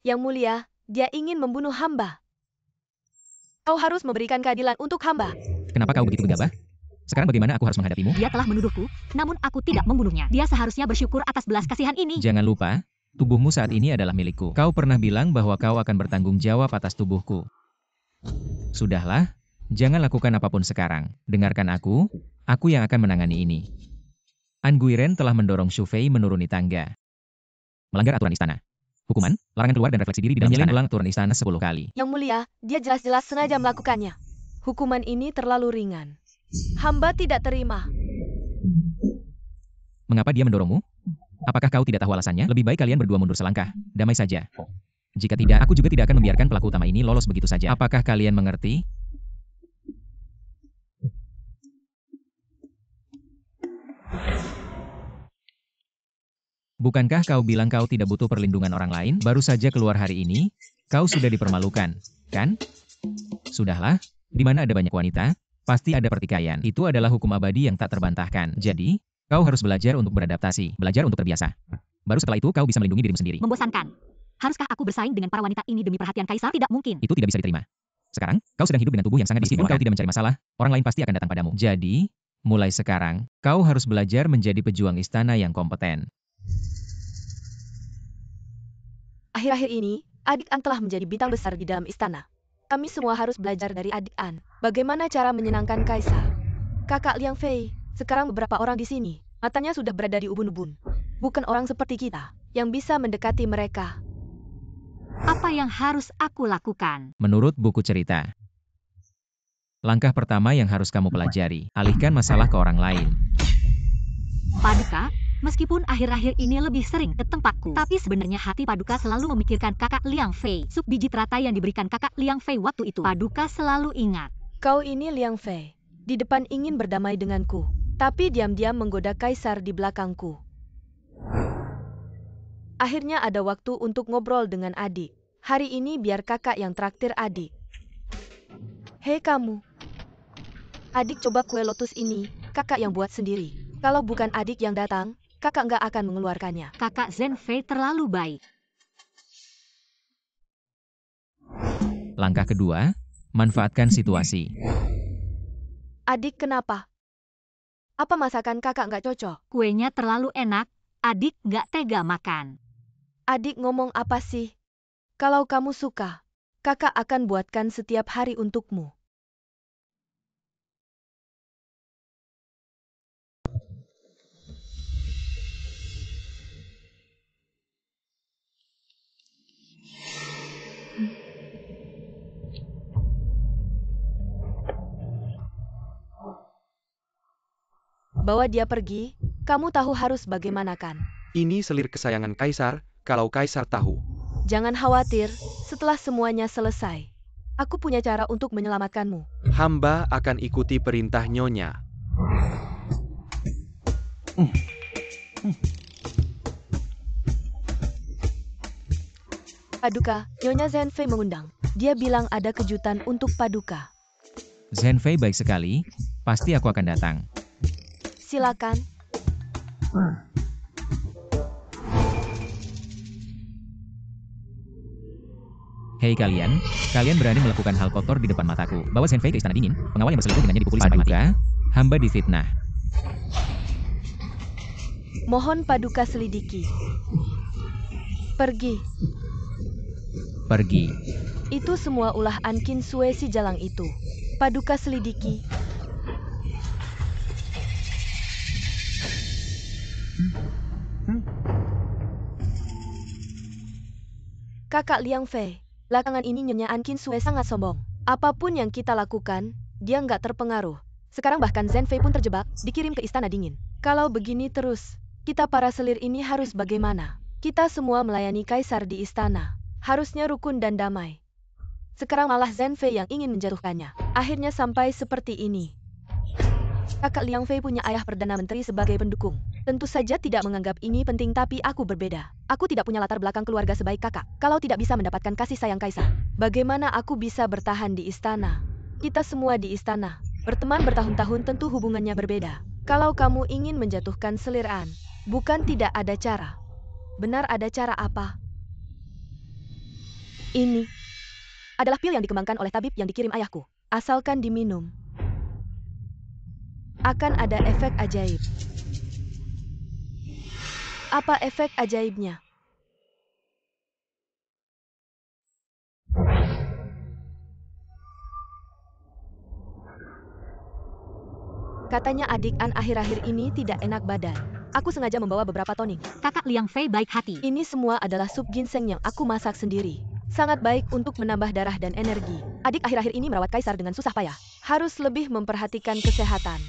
Yang mulia, dia ingin membunuh hamba. Kau harus memberikan keadilan untuk hamba. Kenapa kau begitu gegabah? Sekarang bagaimana aku harus menghadapimu? Dia telah menuduhku, namun aku tidak membunuhnya. Dia seharusnya bersyukur atas belas kasihan ini. Jangan lupa, tubuhmu saat ini adalah milikku. Kau pernah bilang bahwa kau akan bertanggung jawab atas tubuhku. Sudahlah, jangan lakukan apapun sekarang. Dengarkan aku yang akan menangani ini. Anguiren telah mendorong Xu Fei menuruni tangga. Melanggar aturan istana. Hukuman, larangan keluar dan refleksi diri di dalam istana. Ulang aturan istana 10 kali. Yang mulia, dia jelas-jelas sengaja melakukannya. Hukuman ini terlalu ringan. Hamba tidak terima. Mengapa dia mendorongmu? Apakah kau tidak tahu alasannya? Lebih baik kalian berdua mundur selangkah. Damai saja. Jika tidak, aku juga tidak akan membiarkan pelaku utama ini lolos begitu saja. Apakah kalian mengerti? Bukankah kau bilang kau tidak butuh perlindungan orang lain? Baru saja keluar hari ini, kau sudah dipermalukan, kan? Sudahlah, di mana ada banyak wanita, pasti ada pertikaian. Itu adalah hukum abadi yang tak terbantahkan. Jadi, kau harus belajar untuk beradaptasi, belajar untuk terbiasa. Baru setelah itu kau bisa melindungi dirimu sendiri. Membosankan. Haruskah aku bersaing dengan para wanita ini demi perhatian kaisar? Tidak mungkin. Itu tidak bisa diterima. Sekarang, kau sedang hidup dengan tubuh yang sangat disiplin. Meskipun kau tidak mencari masalah, orang lain pasti akan datang padamu. Jadi, mulai sekarang, kau harus belajar menjadi pejuang istana yang kompeten. Akhir-akhir ini, adik An telah menjadi bintang besar di dalam istana. Kami semua harus belajar dari adik An. Bagaimana cara menyenangkan kaisar. Kakak Liang Fei, sekarang beberapa orang di sini, matanya sudah berada di ubun-ubun. Bukan orang seperti kita, yang bisa mendekati mereka. Apa yang harus aku lakukan? Menurut buku cerita, langkah pertama yang harus kamu pelajari, alihkan masalah ke orang lain. Paduka, meskipun akhir-akhir ini lebih sering ke tempatku, tapi sebenarnya hati Paduka selalu memikirkan kakak Liang Fei. Sup biji teratai yang diberikan kakak Liang Fei waktu itu, Paduka selalu ingat. Kau ini Liang Fei, di depan ingin berdamai denganku, tapi diam-diam menggoda kaisar di belakangku. Akhirnya ada waktu untuk ngobrol dengan adik. Hari ini biar kakak yang traktir adik. Hei kamu. Adik coba kue lotus ini, kakak yang buat sendiri. Kalau bukan adik yang datang, kakak nggak akan mengeluarkannya. Kakak Zhen Fei terlalu baik. Langkah kedua, manfaatkan situasi. Adik kenapa? Apa masakan kakak nggak cocok? Kuenya terlalu enak, adik nggak tega makan. Adik ngomong apa sih? Kalau kamu suka, kakak akan buatkan setiap hari untukmu. Bawa dia pergi, kamu tahu harus bagaimana kan? Ini selir kesayangan kaisar, kalau kaisar tahu. Jangan khawatir, setelah semuanya selesai, aku punya cara untuk menyelamatkanmu. Hamba akan ikuti perintah Nyonya. Paduka, Nyonya Zhenfei mengundang. Dia bilang ada kejutan untuk Paduka. Zhenfei baik sekali, pasti aku akan datang. Silakan. Hei kalian berani melakukan hal kotor di depan mataku. Bawa Zhenfei ke istana dingin, pengawal yang berselingkuh dengannya dipukuli sampai mati. Paduka, hamba difitnah. Mohon Paduka selidiki. Pergi. Pergi. Itu semua ulah Ankin Sue si jalang itu. Paduka selidiki. Kakak Liang Fei, belakangan ini Nyonya Ankin Sue sangat sombong. Apapun yang kita lakukan, dia nggak terpengaruh. Sekarang bahkan Zhenfei pun terjebak, dikirim ke istana dingin. Kalau begini terus, kita para selir ini harus bagaimana? Kita semua melayani kaisar di istana. Harusnya rukun dan damai. Sekarang malah Zhenfei yang ingin menjatuhkannya. Akhirnya sampai seperti ini. Kakak Liang Fei punya ayah Perdana Menteri sebagai pendukung. Tentu saja tidak menganggap ini penting, tapi aku berbeda. Aku tidak punya latar belakang keluarga sebaik kakak. Kalau tidak bisa mendapatkan kasih sayang kaisar, bagaimana aku bisa bertahan di istana? Kita semua di istana, berteman bertahun-tahun, tentu hubungannya berbeda. Kalau kamu ingin menjatuhkan Selir An, bukan tidak ada cara. Benar, ada cara apa? Ini adalah pil yang dikembangkan oleh tabib yang dikirim ayahku. Asalkan diminum, akan ada efek ajaib. Apa efek ajaibnya? Katanya adik An akhir-akhir ini tidak enak badan. Aku sengaja membawa beberapa toning. Kakak Liang Fei baik hati. Ini semua adalah sup ginseng yang aku masak sendiri. Sangat baik untuk menambah darah dan energi. Adik akhir-akhir ini merawat kaisar dengan susah payah. Harus lebih memperhatikan kesehatan.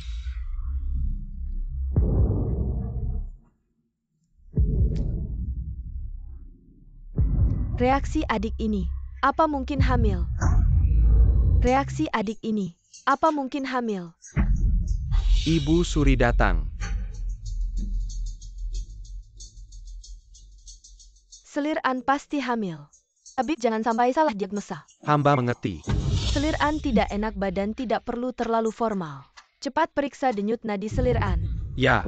Reaksi adik ini, apa mungkin hamil? Reaksi adik ini, apa mungkin hamil? Ibu Suri datang. Selir An pasti hamil. Tabib jangan sampai salah diagnosa. Hamba mengerti. Selir An tidak enak badan, tidak perlu terlalu formal. Cepat periksa denyut nadi Selir An. Ya.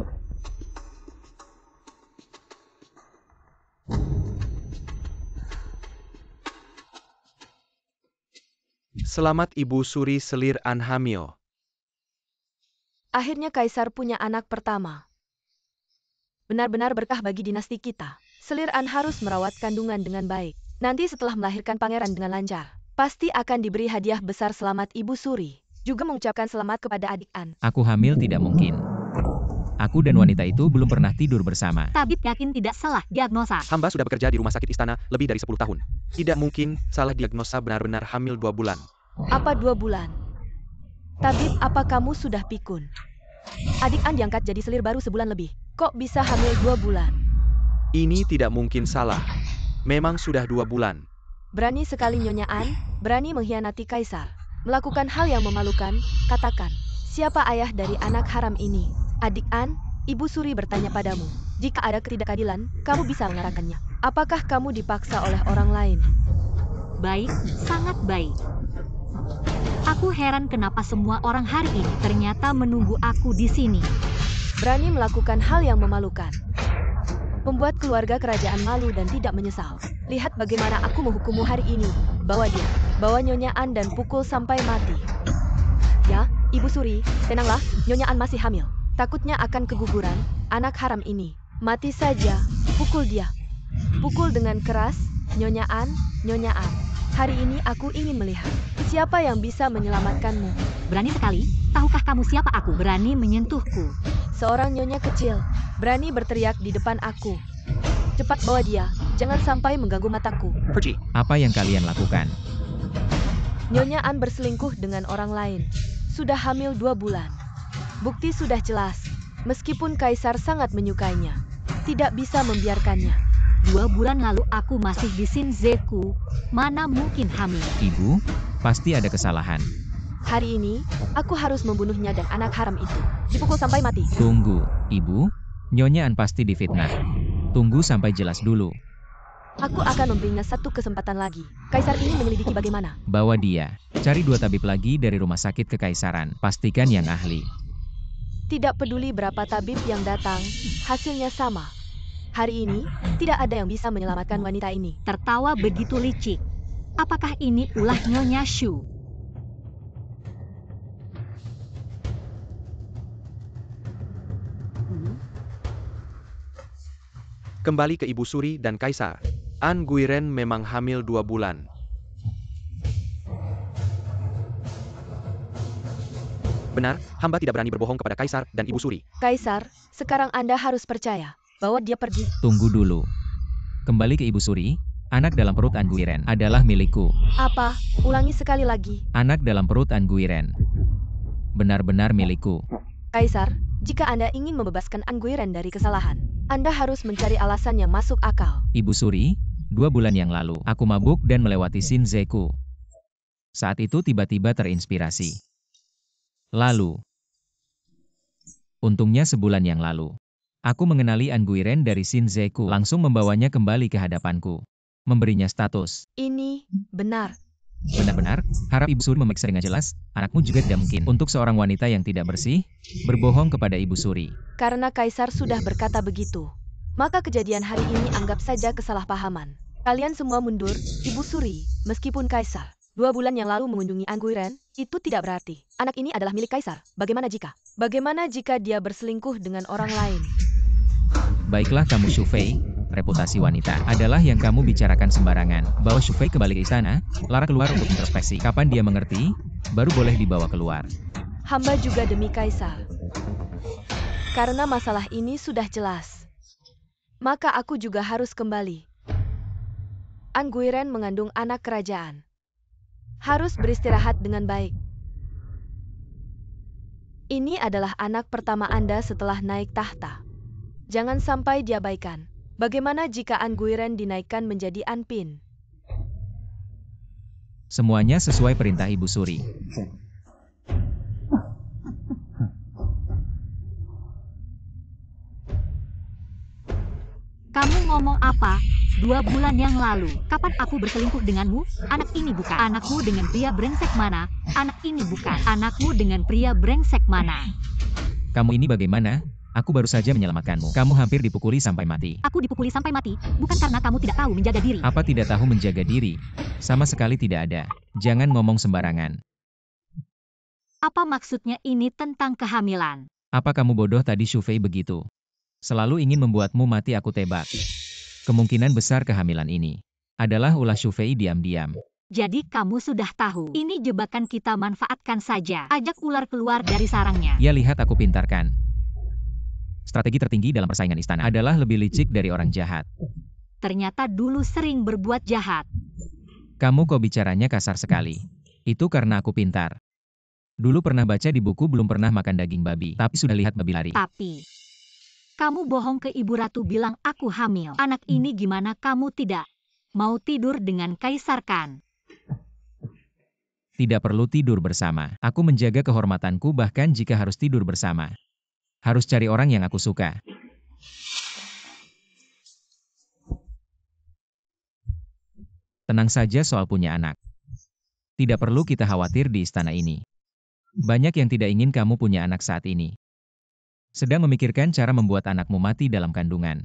Selamat Ibu Suri, Selir An hamil. Akhirnya kaisar punya anak pertama. Benar-benar berkah bagi dinasti kita. Selir An harus merawat kandungan dengan baik. Nanti setelah melahirkan pangeran dengan lancar, pasti akan diberi hadiah besar. Selamat Ibu Suri. Juga mengucapkan selamat kepada adik An. Aku hamil tidak mungkin. Aku dan wanita itu belum pernah tidur bersama. Tabib yakin tidak salah diagnosa. Hamba sudah bekerja di rumah sakit istana lebih dari 10 tahun. Tidak mungkin salah diagnosa, benar-benar hamil 2 bulan. Apa 2 bulan? Tabib, apa kamu sudah pikun? Adik An diangkat jadi selir baru sebulan lebih. Kok bisa hamil 2 bulan? Ini tidak mungkin salah. Memang sudah 2 bulan. Berani sekali Nyonya An, berani mengkhianati kaisar. Melakukan hal yang memalukan, katakan. Siapa ayah dari anak haram ini? Adik An, Ibu Suri bertanya padamu. Jika ada ketidakadilan, kamu bisa mengatakannya. Apakah kamu dipaksa oleh orang lain? Baik, sangat baik. Aku heran kenapa semua orang hari ini ternyata menunggu aku di sini. Berani melakukan hal yang memalukan. Membuat keluarga kerajaan malu dan tidak menyesal. Lihat bagaimana aku menghukummu hari ini. Bawa dia, bawa Nyonya An dan pukul sampai mati. Ya, Ibu Suri, tenanglah, Nyonya An masih hamil. Takutnya akan keguguran, anak haram ini. Mati saja, pukul dia. Pukul dengan keras, Nyonya An, Nyonya An. Hari ini aku ingin melihat siapa yang bisa menyelamatkanmu. Berani sekali, tahukah kamu siapa aku? Berani menyentuhku. Seorang nyonya kecil, berani berteriak di depan aku. Cepat bawa dia, jangan sampai mengganggu mataku. Pergi. Apa yang kalian lakukan? Nyonya An berselingkuh dengan orang lain. Sudah hamil 2 bulan. Bukti sudah jelas. Meskipun Kaisar sangat menyukainya, tidak bisa membiarkannya. 2 bulan lalu aku masih di Shinzeku. Mana mungkin hamil? Ibu, pasti ada kesalahan. Hari ini, aku harus membunuhnya dan anak haram itu. Dipukul sampai mati. Tunggu, Ibu. Nyonya An pasti difitnah. Tunggu sampai jelas dulu. Aku akan memberinya satu kesempatan lagi. Kaisar ini menyelidiki bagaimana. Bawa dia. Cari 2 tabib lagi dari rumah sakit kekaisaran. Pastikan yang ahli. Tidak peduli berapa tabib yang datang, hasilnya sama. Hari ini, tidak ada yang bisa menyelamatkan wanita ini. Tertawa begitu licik. Apakah ini ulah Nyonya Shu? Kembali ke Ibu Suri dan Kaisar. An Guiren memang hamil 2 bulan. Benar, hamba tidak berani berbohong kepada Kaisar dan Ibu Suri. Kaisar, sekarang Anda harus percaya bahwa dia pergi. Tunggu dulu. Kembali ke Ibu Suri. Anak dalam perut An Guiren adalah milikku. Apa? Ulangi sekali lagi. Anak dalam perut An Guiren benar-benar milikku. Kaisar, jika Anda ingin membebaskan An Guiren dari kesalahan, Anda harus mencari alasan yang masuk akal. Ibu Suri, 2 bulan yang lalu, aku mabuk dan melewati Shinzeku. Saat itu tiba-tiba terinspirasi. Lalu, untungnya sebulan yang lalu, aku mengenali An Guiren dari Shinzeku, langsung membawanya kembali ke hadapanku. Memberinya status. Ini benar. Benar-benar, harap Ibu Suri memeriksa dengan jelas, anakmu juga tidak mungkin. Untuk seorang wanita yang tidak bersih, berbohong kepada Ibu Suri. Karena Kaisar sudah berkata begitu, maka kejadian hari ini anggap saja kesalahpahaman. Kalian semua mundur, Ibu Suri, meskipun Kaisar 2 bulan yang lalu mengunjungi An Guiren, itu tidak berarti anak ini adalah milik Kaisar. Bagaimana jika dia berselingkuh dengan orang lain? Baiklah kamu Shufei, reputasi wanita adalah yang kamu bicarakan sembarangan. Bawa Shufei kembali ke istana, Lara keluar untuk introspeksi. Kapan dia mengerti, baru boleh dibawa keluar. Hamba juga demi Kaisar. Karena masalah ini sudah jelas, maka aku juga harus kembali. An Guiren mengandung anak kerajaan. Harus beristirahat dengan baik. Ini adalah anak pertama Anda setelah naik tahta. Jangan sampai diabaikan. Bagaimana jika An Guiren dinaikkan menjadi An Pin? Semuanya sesuai perintah Ibu Suri. Kamu ngomong apa? 2 bulan yang lalu, kapan aku berselingkuh denganmu? Anak ini bukan anakmu dengan pria brengsek mana? Anak ini bukan anakmu dengan pria brengsek mana? Kamu ini bagaimana? Aku baru saja menyelamatkanmu. Kamu hampir dipukuli sampai mati. Aku dipukuli sampai mati, bukan karena kamu tidak tahu menjaga diri. Apa tidak tahu menjaga diri? Sama sekali tidak ada. Jangan ngomong sembarangan. Apa maksudnya ini tentang kehamilan? Apa kamu bodoh tadi Shufei begitu? Selalu ingin membuatmu mati aku tebak. Kemungkinan besar kehamilan ini adalah ulah Shufei diam-diam. Jadi kamu sudah tahu. Ini jebakan kita, manfaatkan saja. Ajak ular keluar dari sarangnya. Ya lihat aku pintarkan. Strategi tertinggi dalam persaingan istana adalah lebih licik dari orang jahat. Ternyata dulu sering berbuat jahat. Kamu kok bicaranya kasar sekali. Itu karena aku pintar. Dulu pernah baca di buku belum pernah makan daging babi, tapi sudah lihat babi lari. Tapi kamu bohong ke Ibu Ratu bilang aku hamil. Anak ini gimana kamu tidak mau tidur dengan Kaisar kan? Tidak perlu tidur bersama. Aku menjaga kehormatanku bahkan jika harus tidur bersama. Harus cari orang yang aku suka. Tenang saja soal punya anak. Tidak perlu kita khawatir di istana ini. Banyak yang tidak ingin kamu punya anak saat ini. Sedang memikirkan cara membuat anakmu mati dalam kandungan.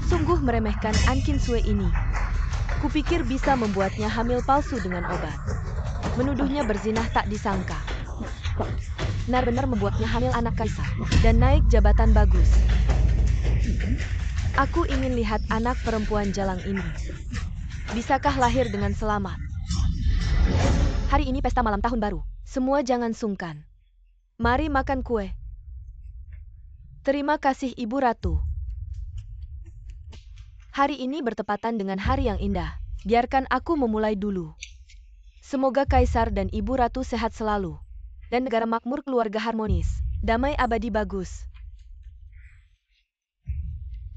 Sungguh meremehkan An Kinsue ini. Kupikir bisa membuatnya hamil palsu dengan obat. Menuduhnya berzinah tak disangka. Benar-benar membuatnya hamil anak Kaisar dan naik jabatan bagus. Aku ingin lihat anak perempuan Jalang ini. Bisakah lahir dengan selamat? Hari ini pesta malam tahun baru. Semua jangan sungkan. Mari makan kue. Terima kasih Ibu Ratu. Hari ini bertepatan dengan hari yang indah. Biarkan aku memulai dulu. Semoga Kaisar dan Ibu Ratu sehat selalu. Dan negara makmur, keluarga harmonis. Damai abadi bagus.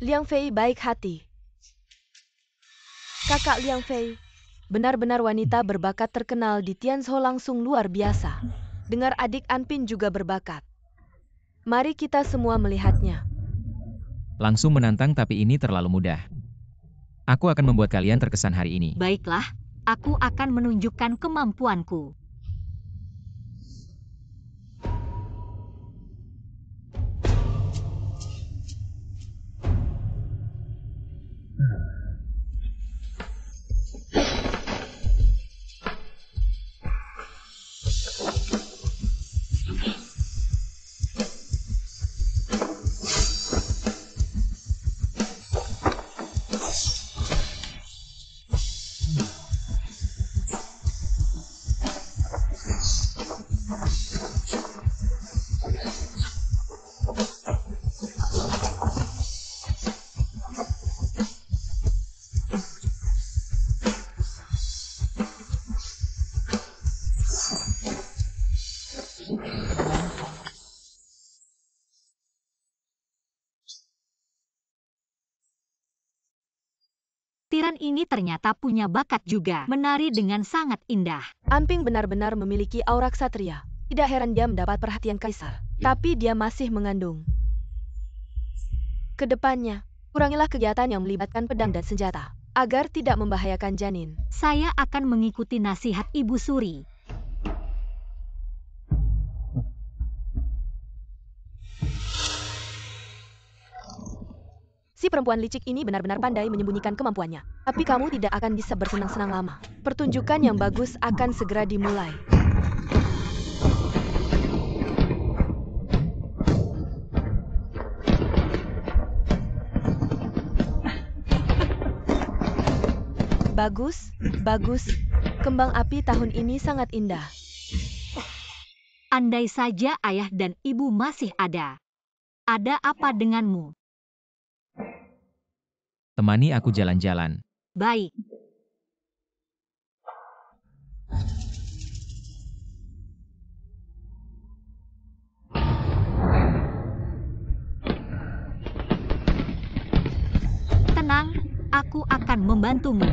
Liang Fei baik hati. Kakak Liang Fei, benar-benar wanita berbakat terkenal di Tianzhou, langsung luar biasa. Dengar adik Anpin juga berbakat. Mari kita semua melihatnya. Langsung menantang tapi ini terlalu mudah. Aku akan membuat kalian terkesan hari ini. Baiklah, aku akan menunjukkan kemampuanku. Tiran ini ternyata punya bakat juga, menari dengan sangat indah. Anping benar-benar memiliki aura ksatria. Tidak heran dia mendapat perhatian Kaisar. Tapi dia masih mengandung. Kedepannya, kurangilah kegiatan yang melibatkan pedang dan senjata, agar tidak membahayakan janin. Saya akan mengikuti nasihat Ibu Suri. Si perempuan licik ini benar-benar pandai menyembunyikan kemampuannya. Tapi kamu tidak akan bisa bersenang-senang lama. Pertunjukan yang bagus akan segera dimulai. Bagus, bagus. Kembang api tahun ini sangat indah. Andai saja ayah dan ibu masih ada. Ada apa denganmu? Temani aku jalan-jalan. Baik. Tenang, aku akan membantumu.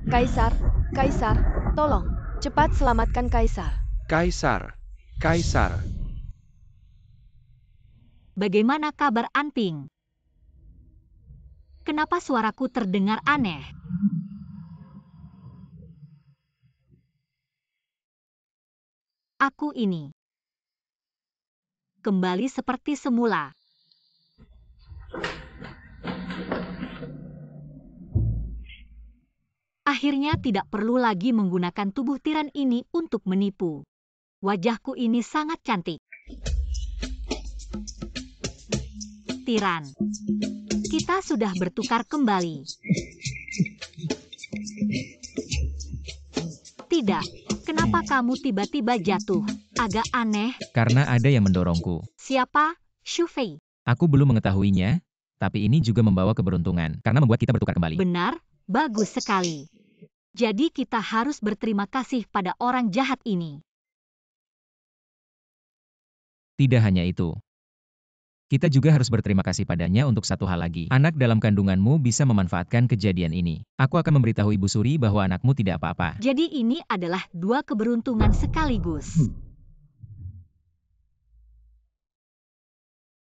Kaisar, Kaisar, tolong, cepat selamatkan Kaisar. Kaisar, Kaisar. Bagaimana kabar Anping? Kenapa suaraku terdengar aneh? Aku ini. Kembali seperti semula. Akhirnya tidak perlu lagi menggunakan tubuh tiran ini untuk menipu. Wajahku ini sangat cantik. Tiran, kita sudah bertukar kembali. Tidak, kenapa kamu tiba-tiba jatuh? Agak aneh. Karena ada yang mendorongku. Siapa? Xu Fei. Aku belum mengetahuinya, tapi ini juga membawa keberuntungan, karena membuat kita bertukar kembali. Benar, bagus sekali. Jadi kita harus berterima kasih pada orang jahat ini. Tidak hanya itu. Kita juga harus berterima kasih padanya untuk satu hal lagi. Anak dalam kandunganmu bisa memanfaatkan kejadian ini. Aku akan memberitahu Ibu Suri bahwa anakmu tidak apa-apa. Jadi ini adalah dua keberuntungan sekaligus.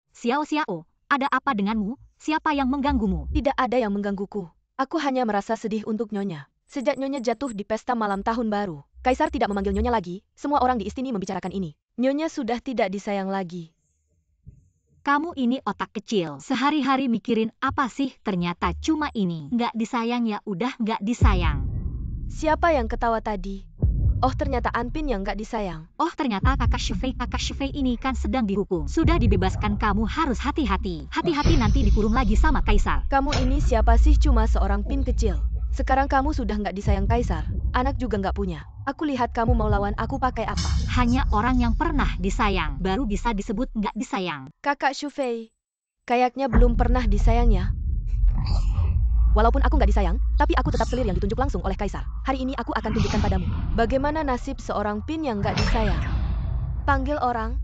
Xiao Xiao, ada apa denganmu? Siapa yang mengganggumu? Tidak ada yang menggangguku. Aku hanya merasa sedih untuk Nyonya. Sejak Nyonya jatuh di pesta malam tahun baru, Kaisar tidak memanggil Nyonya lagi, semua orang di istini membicarakan ini. Nyonya sudah tidak disayang lagi. Kamu ini otak kecil. Sehari-hari mikirin apa sih? Ternyata cuma ini. Nggak disayang ya udah nggak disayang. Siapa yang ketawa tadi? Oh, ternyata Anpin yang nggak disayang. Oh ternyata kakak Shufei ini kan sedang dihukum. Sudah dibebaskan, kamu harus hati-hati. Hati-hati nanti dikurung lagi sama Kaisar. Kamu ini siapa sih? Cuma seorang Pin kecil. Sekarang kamu sudah nggak disayang Kaisar. Anak juga nggak punya. Aku lihat kamu mau lawan aku pakai apa. Hanya orang yang pernah disayang baru bisa disebut nggak disayang. Kakak Shufei, kayaknya belum pernah disayang ya. Walaupun aku nggak disayang, tapi aku tetap selir yang ditunjuk langsung oleh Kaisar. Hari ini aku akan tunjukkan padamu. Bagaimana nasib seorang Pin yang nggak disayang? Panggil orang.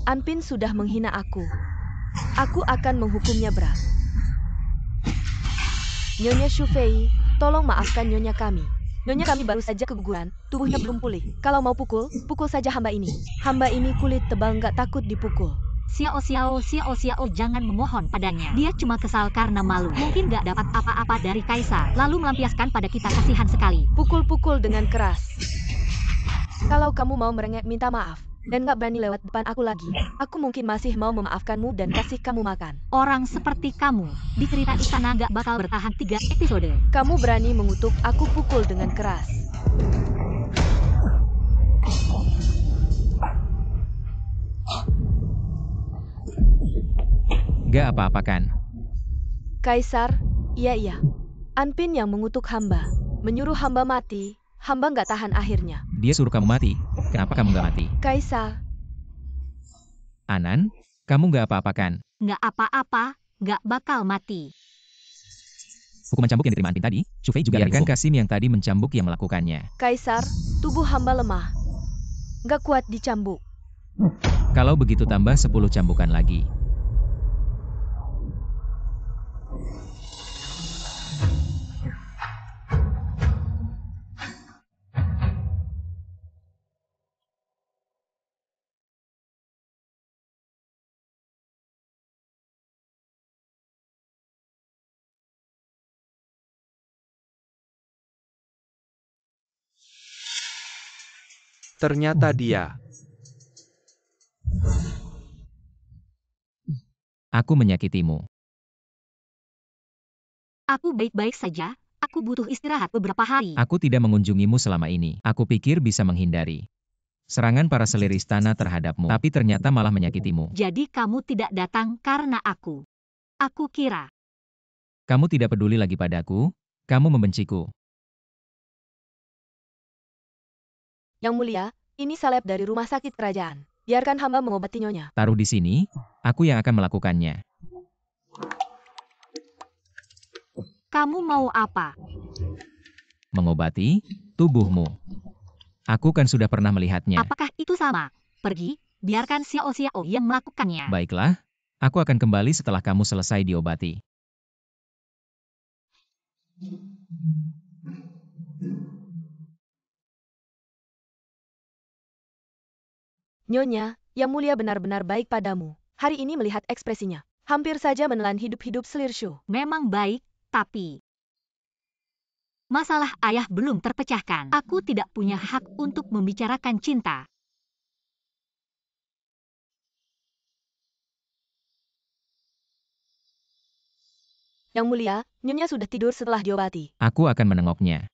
Anpin sudah menghina aku. Aku akan menghukumnya berat. Nyonya Shufei, tolong maafkan Nyonya kami. Nyonya kami baru saja keguguran, tubuhnya belum pulih. Kalau mau pukul, pukul saja hamba ini. Hamba ini kulit tebal nggak takut dipukul. Xiao, jangan memohon padanya. Dia cuma kesal karena malu. Mungkin gak dapat apa-apa dari Kaisar. Lalu melampiaskan pada kita kasihan sekali. Pukul-pukul dengan keras. Kalau kamu mau merengek minta maaf, dan gak berani lewat depan aku lagi, aku mungkin masih mau memaafkanmu dan kasih kamu makan. Orang seperti kamu, di cerita istana gak bakal bertahan 3 episode. Kamu berani mengutuk aku, pukul dengan keras. Gak apa-apa kan? Kaisar, iya. Anpin yang mengutuk hamba, menyuruh hamba mati, hamba nggak tahan akhirnya. Dia suruh kamu mati, kenapa kamu gak mati? Kaisar, Anan, kamu gak apa-apa kan? Nggak apa-apa, nggak bakal mati. Hukuman cambuk yang diterima Anpin tadi, Shufei juga biarkan Kasim yang tadi mencambuk yang melakukannya. Kaisar, tubuh hamba lemah, nggak kuat dicambuk. Kalau begitu tambah 10 cambukan lagi. Ternyata dia. Aku menyakitimu. Aku baik-baik saja, aku butuh istirahat beberapa hari. Aku tidak mengunjungimu selama ini. Aku pikir bisa menghindari serangan para selir istana terhadapmu, tapi ternyata malah menyakitimu. Jadi kamu tidak datang karena aku. Aku kira. Kamu tidak peduli lagi padaku, kamu membenciku. Yang mulia, ini salep dari rumah sakit kerajaan. Biarkan hamba mengobati Nyonya. Taruh di sini, aku yang akan melakukannya. Kamu mau apa? Mengobati tubuhmu. Aku kan sudah pernah melihatnya. Apakah itu sama? Pergi, biarkan Xiao yang melakukannya. Baiklah, aku akan kembali setelah kamu selesai diobati. Nyonya, yang mulia benar-benar baik padamu. Hari ini melihat ekspresinya, hampir saja menelan hidup-hidup selir Shu. Memang baik, tapi masalah ayah belum terpecahkan. Aku tidak punya hak untuk membicarakan cinta. Yang mulia, Nyonya sudah tidur setelah diobati. Aku akan menengoknya.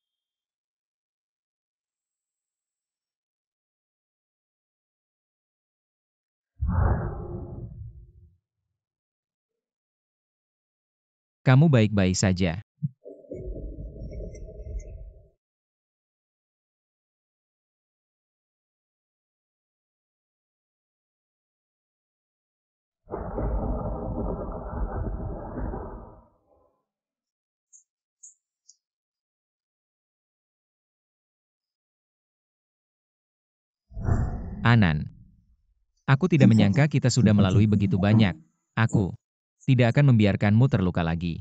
Kamu baik-baik saja. Anan. Aku tidak menyangka kita sudah melalui begitu banyak. Aku tidak akan membiarkanmu terluka lagi.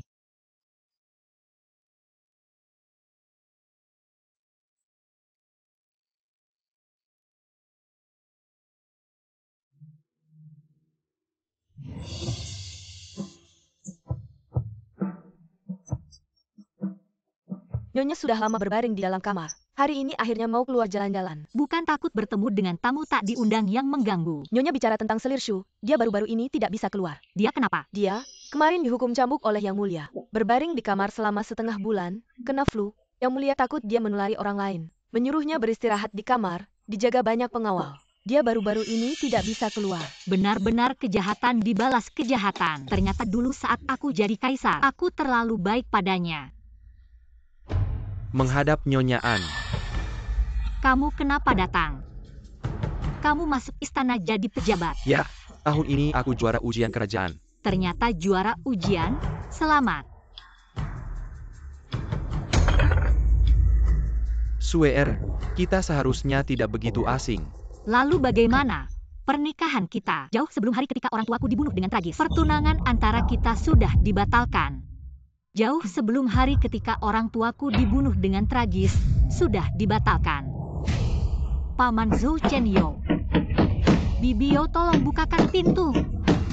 Nyonya sudah lama berbaring di dalam kamar. Hari ini akhirnya mau keluar jalan-jalan. Bukan takut bertemu dengan tamu tak diundang yang mengganggu. Nyonya bicara tentang selir Shu, dia baru-baru ini tidak bisa keluar. Dia kenapa? Dia, kemarin dihukum cambuk oleh Yang Mulia. Berbaring di kamar selama setengah bulan, kena flu. Yang Mulia takut dia menulari orang lain. Menyuruhnya beristirahat di kamar, dijaga banyak pengawal. Dia baru-baru ini tidak bisa keluar. Benar-benar kejahatan dibalas kejahatan. Ternyata dulu saat aku jadi kaisar, aku terlalu baik padanya. Menghadap Nyonya An. Kamu kenapa datang? Kamu masuk istana jadi pejabat. Ya, tahun ini aku juara ujian kerajaan. Ternyata juara ujian. Selamat. Suer, kita seharusnya tidak begitu asing. Lalu bagaimana? Pernikahan kita jauh sebelum hari ketika orang tuaku dibunuh dengan tragis. Pertunangan antara kita sudah dibatalkan. Jauh sebelum hari ketika orang tuaku dibunuh dengan tragis, sudah dibatalkan. Paman Zhou Chenyo. Bibio, tolong bukakan pintu.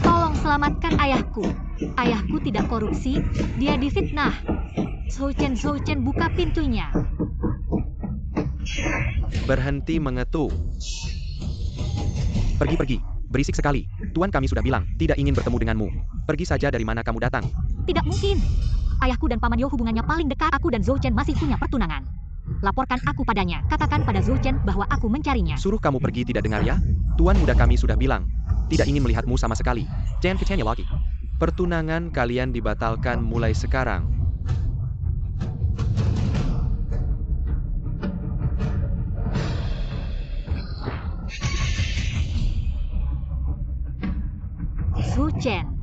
Tolong selamatkan ayahku. Ayahku tidak korupsi, dia difitnah. Zhou Chen, buka pintunya. Berhenti mengetuk. Pergi, berisik sekali. Tuan kami sudah bilang, tidak ingin bertemu denganmu. Pergi saja dari mana kamu datang. Tidak mungkin. Ayahku dan Paman Yo hubungannya paling dekat. Aku dan Zhou Chen masih punya pertunangan. Laporkan aku padanya. Katakan pada Zhou Chen bahwa aku mencarinya. Suruh kamu pergi tidak dengar ya? Tuan muda kami sudah bilang, tidak ingin melihatmu sama sekali. Jangan kecenya lagi. Pertunangan kalian dibatalkan mulai sekarang. Zhou Chen.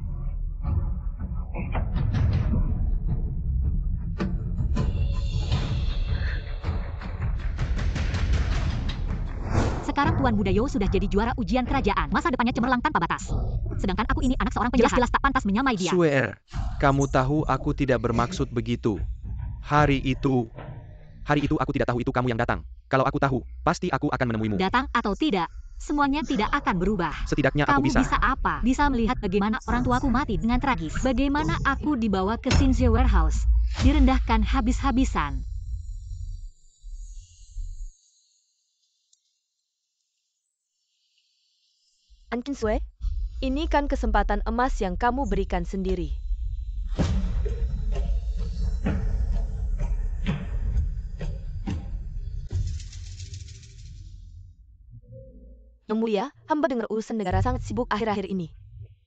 Sekarang Tuan Muda Yo sudah jadi juara ujian kerajaan. Masa depannya cemerlang tanpa batas. Sedangkan aku ini anak seorang penjahat. Jelas-jelas tak pantas menyamai dia. Suer, kamu tahu aku tidak bermaksud begitu. Hari itu aku tidak tahu itu kamu yang datang. Kalau aku tahu, pasti aku akan menemuimu. Datang atau tidak, semuanya tidak akan berubah. Setidaknya aku Kamu bisa apa? Bisa melihat bagaimana orang tuaku mati dengan tragis. Bagaimana aku dibawa ke Xinzhe Warehouse, direndahkan habis-habisan. An Kinsue, ini kan kesempatan emas yang kamu berikan sendiri. Yang Mulia, hamba dengar urusan negara sangat sibuk akhir-akhir ini.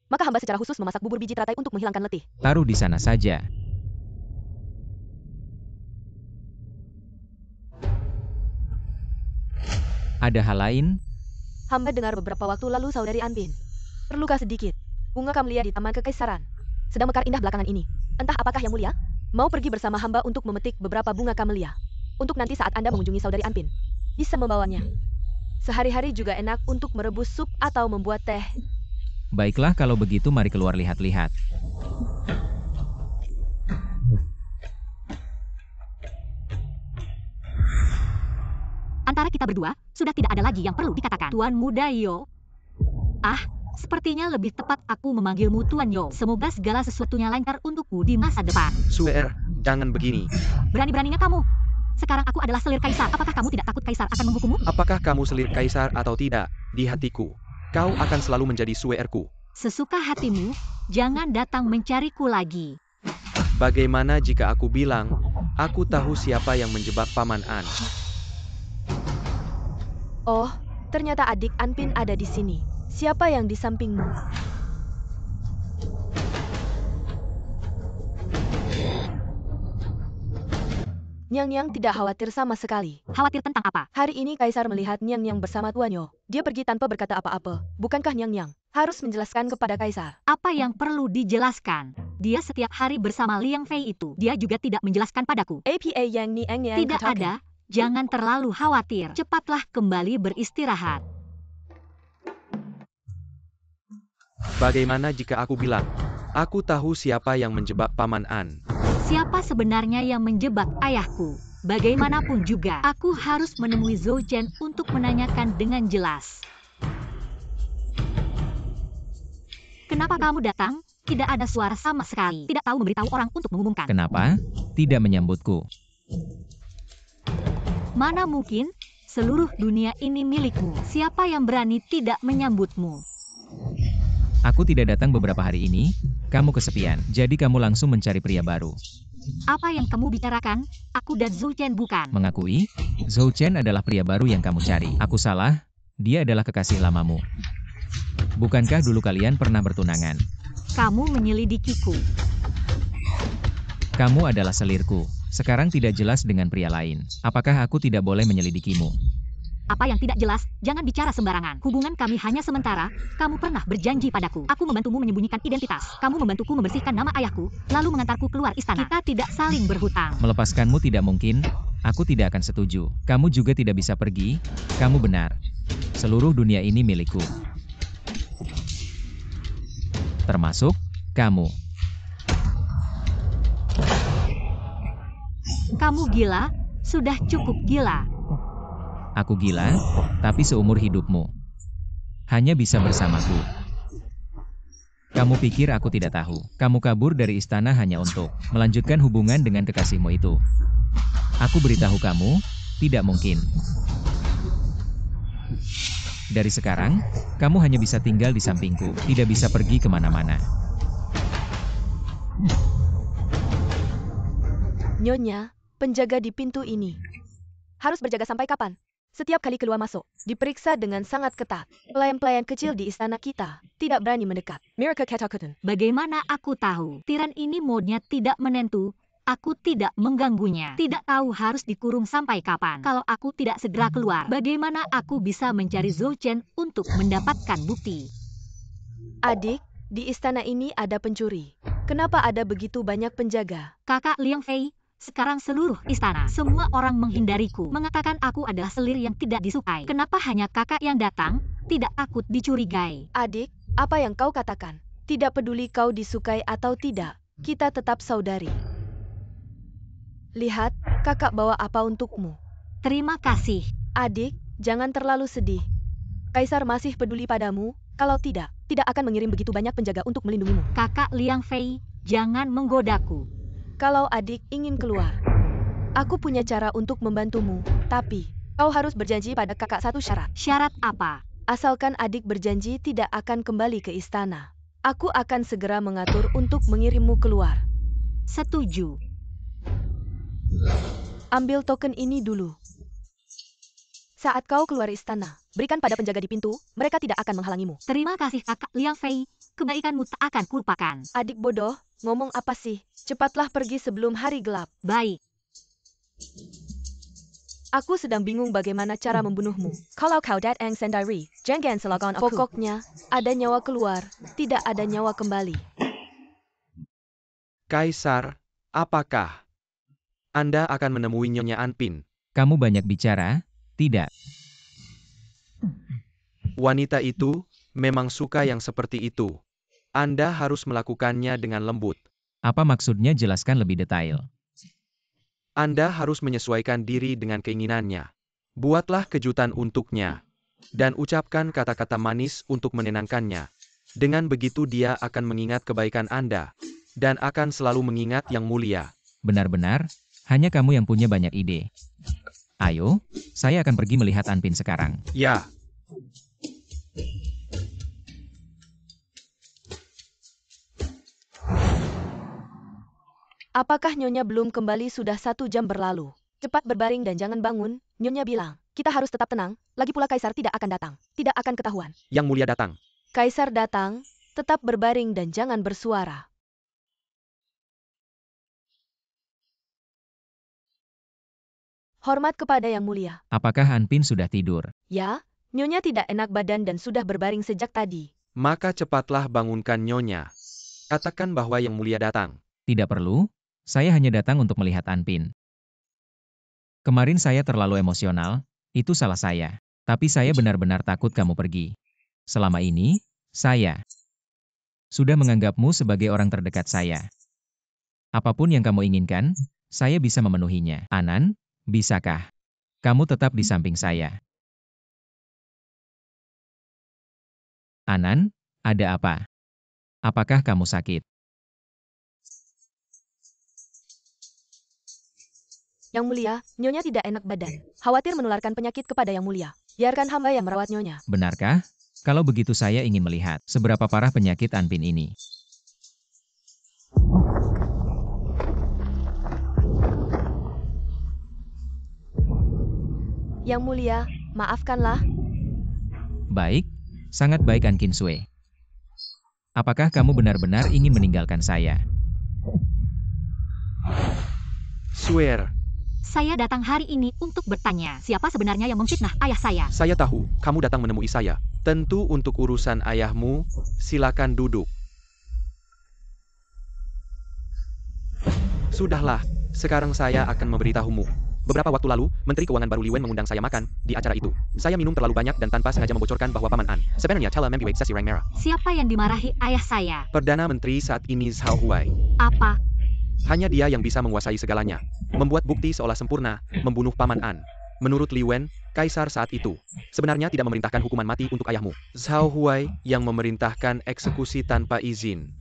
Maka hamba secara khusus memasak bubur biji teratai untuk menghilangkan letih. Taruh di sana saja. Ada hal lain? Hamba dengar beberapa waktu lalu saudari Anpin terluka sedikit. Bunga kamelia di Taman Kekaisaran sedang mekar indah belakangan ini. Entah apakah Yang Mulia mau pergi bersama hamba untuk memetik beberapa bunga kamelia. Untuk nanti saat Anda mengunjungi saudari Anpin, bisa membawanya. Sehari-hari juga enak untuk merebus sup atau membuat teh. Baiklah kalau begitu mari keluar lihat-lihat. Antara kita berdua, sudah tidak ada lagi yang perlu dikatakan. Tuan Muda Yo. Sepertinya lebih tepat aku memanggilmu Tuan Yo. Semoga segala sesuatunya lancar untukku di masa depan. Suer, jangan begini. Berani-beraninya kamu. Sekarang aku adalah selir kaisar. Apakah kamu tidak takut kaisar akan menghukummu? Apakah kamu selir kaisar atau tidak? Di hatiku, kau akan selalu menjadi suerku. Sesuka hatimu, jangan datang mencariku lagi. Bagaimana jika aku bilang, aku tahu siapa yang menjebak Paman An? Oh, ternyata adik Anpin ada di sini. Siapa yang di sampingmu? Nyang tidak khawatir sama sekali. Khawatir tentang apa? Hari ini Kaisar melihat Nyang bersama Tuan Yo. Dia pergi tanpa berkata apa-apa. Bukankah Nyang harus menjelaskan kepada Kaisar? Apa yang perlu dijelaskan? Dia setiap hari bersama Liang Fei itu. Dia juga tidak menjelaskan padaku. APA Yang Ni Eng Yang Tidak ada. Jangan terlalu khawatir. Cepatlah kembali beristirahat. Bagaimana jika aku bilang, aku tahu siapa yang menjebak Paman An? Siapa sebenarnya yang menjebak ayahku? Bagaimanapun juga, aku harus menemui Zhou Chen untuk menanyakan dengan jelas. Kenapa kamu datang? Tidak ada suara sama sekali. Tidak tahu memberitahu orang untuk mengumumkan. Kenapa? Tidak menyambutku. Mana mungkin, seluruh dunia ini milikmu. Siapa yang berani tidak menyambutmu? Aku tidak datang beberapa hari ini, kamu kesepian, jadi kamu langsung mencari pria baru. Apa yang kamu bicarakan? Aku dan Zhou Chen bukan. Mengakui, Zhou Chen adalah pria baru yang kamu cari. Aku salah, dia adalah kekasih lamamu. Bukankah dulu kalian pernah bertunangan? Kamu menyelidikiku. Kamu adalah selirku. Sekarang tidak jelas dengan pria lain. Apakah aku tidak boleh menyelidikimu? Apa yang tidak jelas, jangan bicara sembarangan. Hubungan kami hanya sementara, kamu pernah berjanji padaku. Aku membantumu menyembunyikan identitas. Kamu membantuku membersihkan nama ayahku, lalu mengantarku keluar istana. Kita tidak saling berhutang. Melepaskanmu tidak mungkin, aku tidak akan setuju. Kamu juga tidak bisa pergi, kamu benar. Seluruh dunia ini milikku. Termasuk, kamu. Kamu gila, sudah cukup gila. Aku gila, tapi seumur hidupmu. Hanya bisa bersamaku. Kamu pikir aku tidak tahu. Kamu kabur dari istana hanya untuk melanjutkan hubungan dengan kekasihmu itu. Aku beritahu kamu, tidak mungkin. Dari sekarang, kamu hanya bisa tinggal di sampingku, tidak bisa pergi kemana-mana. Nyonya, penjaga di pintu ini. Harus berjaga sampai kapan? Setiap kali keluar masuk, diperiksa dengan sangat ketat. Pelayan-pelayan kecil di istana kita tidak berani mendekat. Mereka ketakutan. Bagaimana aku tahu? Tiran ini modnya tidak menentu. Aku tidak mengganggunya. Tidak tahu harus dikurung sampai kapan. Kalau aku tidak segera keluar, bagaimana aku bisa mencari Zhou Chen untuk mendapatkan bukti? Adik, di istana ini ada pencuri. Kenapa ada begitu banyak penjaga? Kakak Liang Fei, sekarang seluruh istana, semua orang menghindariku. Mengatakan aku adalah selir yang tidak disukai. Kenapa hanya kakak yang datang? Tidak takut dicurigai. Adik, apa yang kau katakan? Tidak peduli kau disukai atau tidak, kita tetap saudari. Lihat, kakak bawa apa untukmu. Terima kasih. Adik, jangan terlalu sedih. Kaisar masih peduli padamu, kalau tidak, tidak akan mengirim begitu banyak penjaga untuk melindungimu. Kakak Liang Fei, jangan menggodaku. Kalau adik ingin keluar, aku punya cara untuk membantumu, tapi kau harus berjanji pada kakak satu syarat. Syarat apa? Asalkan adik berjanji tidak akan kembali ke istana. Aku akan segera mengatur untuk mengirimmu keluar. Setuju. Ambil token ini dulu. Saat kau keluar istana, berikan pada penjaga di pintu, mereka tidak akan menghalangimu. Terima kasih kakak Liang Fei, kebaikanmu tak akan kulupakan. Adik bodoh, ngomong apa sih? Cepatlah pergi sebelum hari gelap. Baik. Aku sedang bingung bagaimana cara membunuhmu. Kalau kau datang sendiri, jangan salahkan aku. Pokoknya, ada nyawa keluar, tidak ada nyawa kembali. Kaisar, apakah Anda akan menemui Nyonya Anpin? Kamu banyak bicara, tidak. Wanita itu memang suka yang seperti itu. Anda harus melakukannya dengan lembut. Apa maksudnya, jelaskan lebih detail. Anda harus menyesuaikan diri dengan keinginannya. Buatlah kejutan untuknya. Dan ucapkan kata-kata manis untuk menenangkannya. Dengan begitu dia akan mengingat kebaikan Anda. Dan akan selalu mengingat yang mulia. Benar-benar, hanya kamu yang punya banyak ide. Ayo, saya akan pergi melihat Anpin sekarang. Ya. Apakah Nyonya belum kembali? Sudah 1 jam berlalu. Cepat berbaring dan jangan bangun, Nyonya bilang. Kita harus tetap tenang, lagi pula Kaisar tidak akan datang. Tidak akan ketahuan. Yang mulia datang. Kaisar datang, tetap berbaring dan jangan bersuara. Hormat kepada Yang Mulia. Apakah Anpin sudah tidur? Ya, Nyonya tidak enak badan dan sudah berbaring sejak tadi. Maka cepatlah bangunkan Nyonya. Katakan bahwa Yang Mulia datang. Tidak perlu, saya hanya datang untuk melihat Anpin. Kemarin saya terlalu emosional, itu salah saya. Tapi saya benar-benar takut kamu pergi. Selama ini, saya sudah menganggapmu sebagai orang terdekat saya. Apapun yang kamu inginkan, saya bisa memenuhinya. Anan, bisakah kamu tetap di samping saya? Anan, ada apa? Apakah kamu sakit? Yang mulia, Nyonya tidak enak badan. Khawatir menularkan penyakit kepada Yang mulia. Biarkan hamba yang merawat Nyonya. Benarkah? Kalau begitu saya ingin melihat seberapa parah penyakit Anpin ini. Yang mulia, maafkanlah. Baik, sangat baik An Kinsue. Apakah kamu benar-benar ingin meninggalkan saya? Swear. Saya datang hari ini untuk bertanya, siapa sebenarnya yang memfitnah ayah saya? Saya tahu, kamu datang menemui saya. Tentu untuk urusan ayahmu, silakan duduk. Sudahlah, sekarang saya akan memberitahumu. Beberapa waktu lalu, Menteri Keuangan baru Li Wen mengundang saya makan di acara itu. Saya minum terlalu banyak dan tanpa sengaja membocorkan bahwa Paman An sebenarnya telah membuat sesi rang merah. Siapa yang dimarahi ayah saya? Perdana Menteri saat ini Zhao Huai. Apa? Hanya dia yang bisa menguasai segalanya. Membuat bukti seolah sempurna, membunuh Paman An. Menurut Li Wen, Kaisar saat itu sebenarnya tidak memerintahkan hukuman mati untuk ayahmu. Zhao Huai yang memerintahkan eksekusi tanpa izin.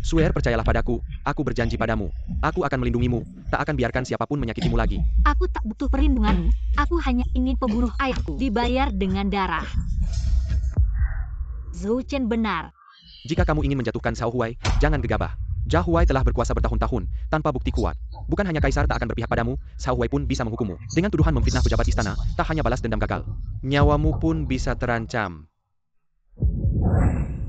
Swear, percayalah padaku, aku berjanji padamu. Aku akan melindungimu, tak akan biarkan siapapun menyakitimu lagi. Aku tak butuh perlindunganmu. Aku hanya ingin pembunuh ayahku dibayar dengan darah. Zhou Chen benar. Jika kamu ingin menjatuhkan Zhao Huai, jangan gegabah. Zhao Huai telah berkuasa bertahun-tahun, tanpa bukti kuat. Bukan hanya Kaisar tak akan berpihak padamu, Zhao Huai pun bisa menghukummu. Dengan tuduhan memfitnah pejabat istana, tak hanya balas dendam gagal. Nyawamu pun bisa terancam.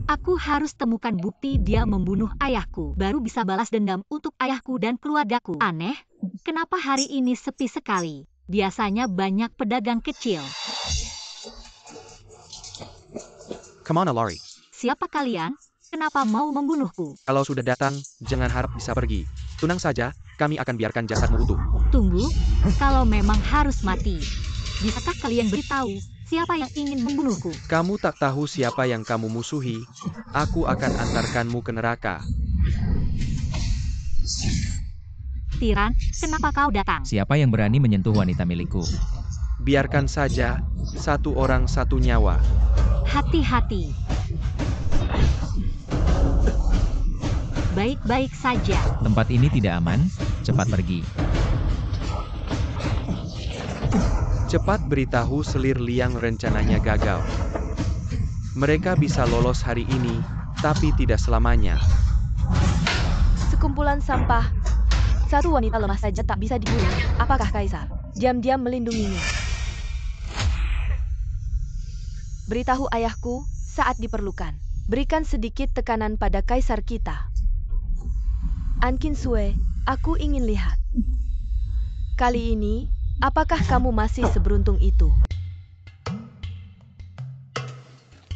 Aku harus temukan bukti dia membunuh ayahku, baru bisa balas dendam untuk ayahku dan keluargaku. Aneh, kenapa hari ini sepi sekali? Biasanya banyak pedagang kecil. Kemana lari? Siapa kalian? Kenapa mau membunuhku? Kalau sudah datang, jangan harap bisa pergi. Tenang saja, kami akan biarkan jasadmu utuh. Tunggu, kalau memang harus mati, bisakah kalian beritahu siapa yang ingin membunuhku? Kamu tak tahu siapa yang kamu musuhi, aku akan antarkanmu ke neraka. Tiran, kenapa kau datang? Siapa yang berani menyentuh wanita milikku? Biarkan saja, satu orang satu nyawa. Hati-hati. Baik-baik saja. Tempat ini tidak aman, cepat pergi. Cepat beritahu Selir Liang rencananya gagal. Mereka bisa lolos hari ini, tapi tidak selamanya. Sekumpulan sampah. Satu wanita lemah saja tak bisa dibunuh. Apakah Kaisar diam-diam melindunginya? Beritahu ayahku saat diperlukan. Berikan sedikit tekanan pada Kaisar kita. An Kinsue, aku ingin lihat. Kali ini, apakah kamu masih seberuntung itu?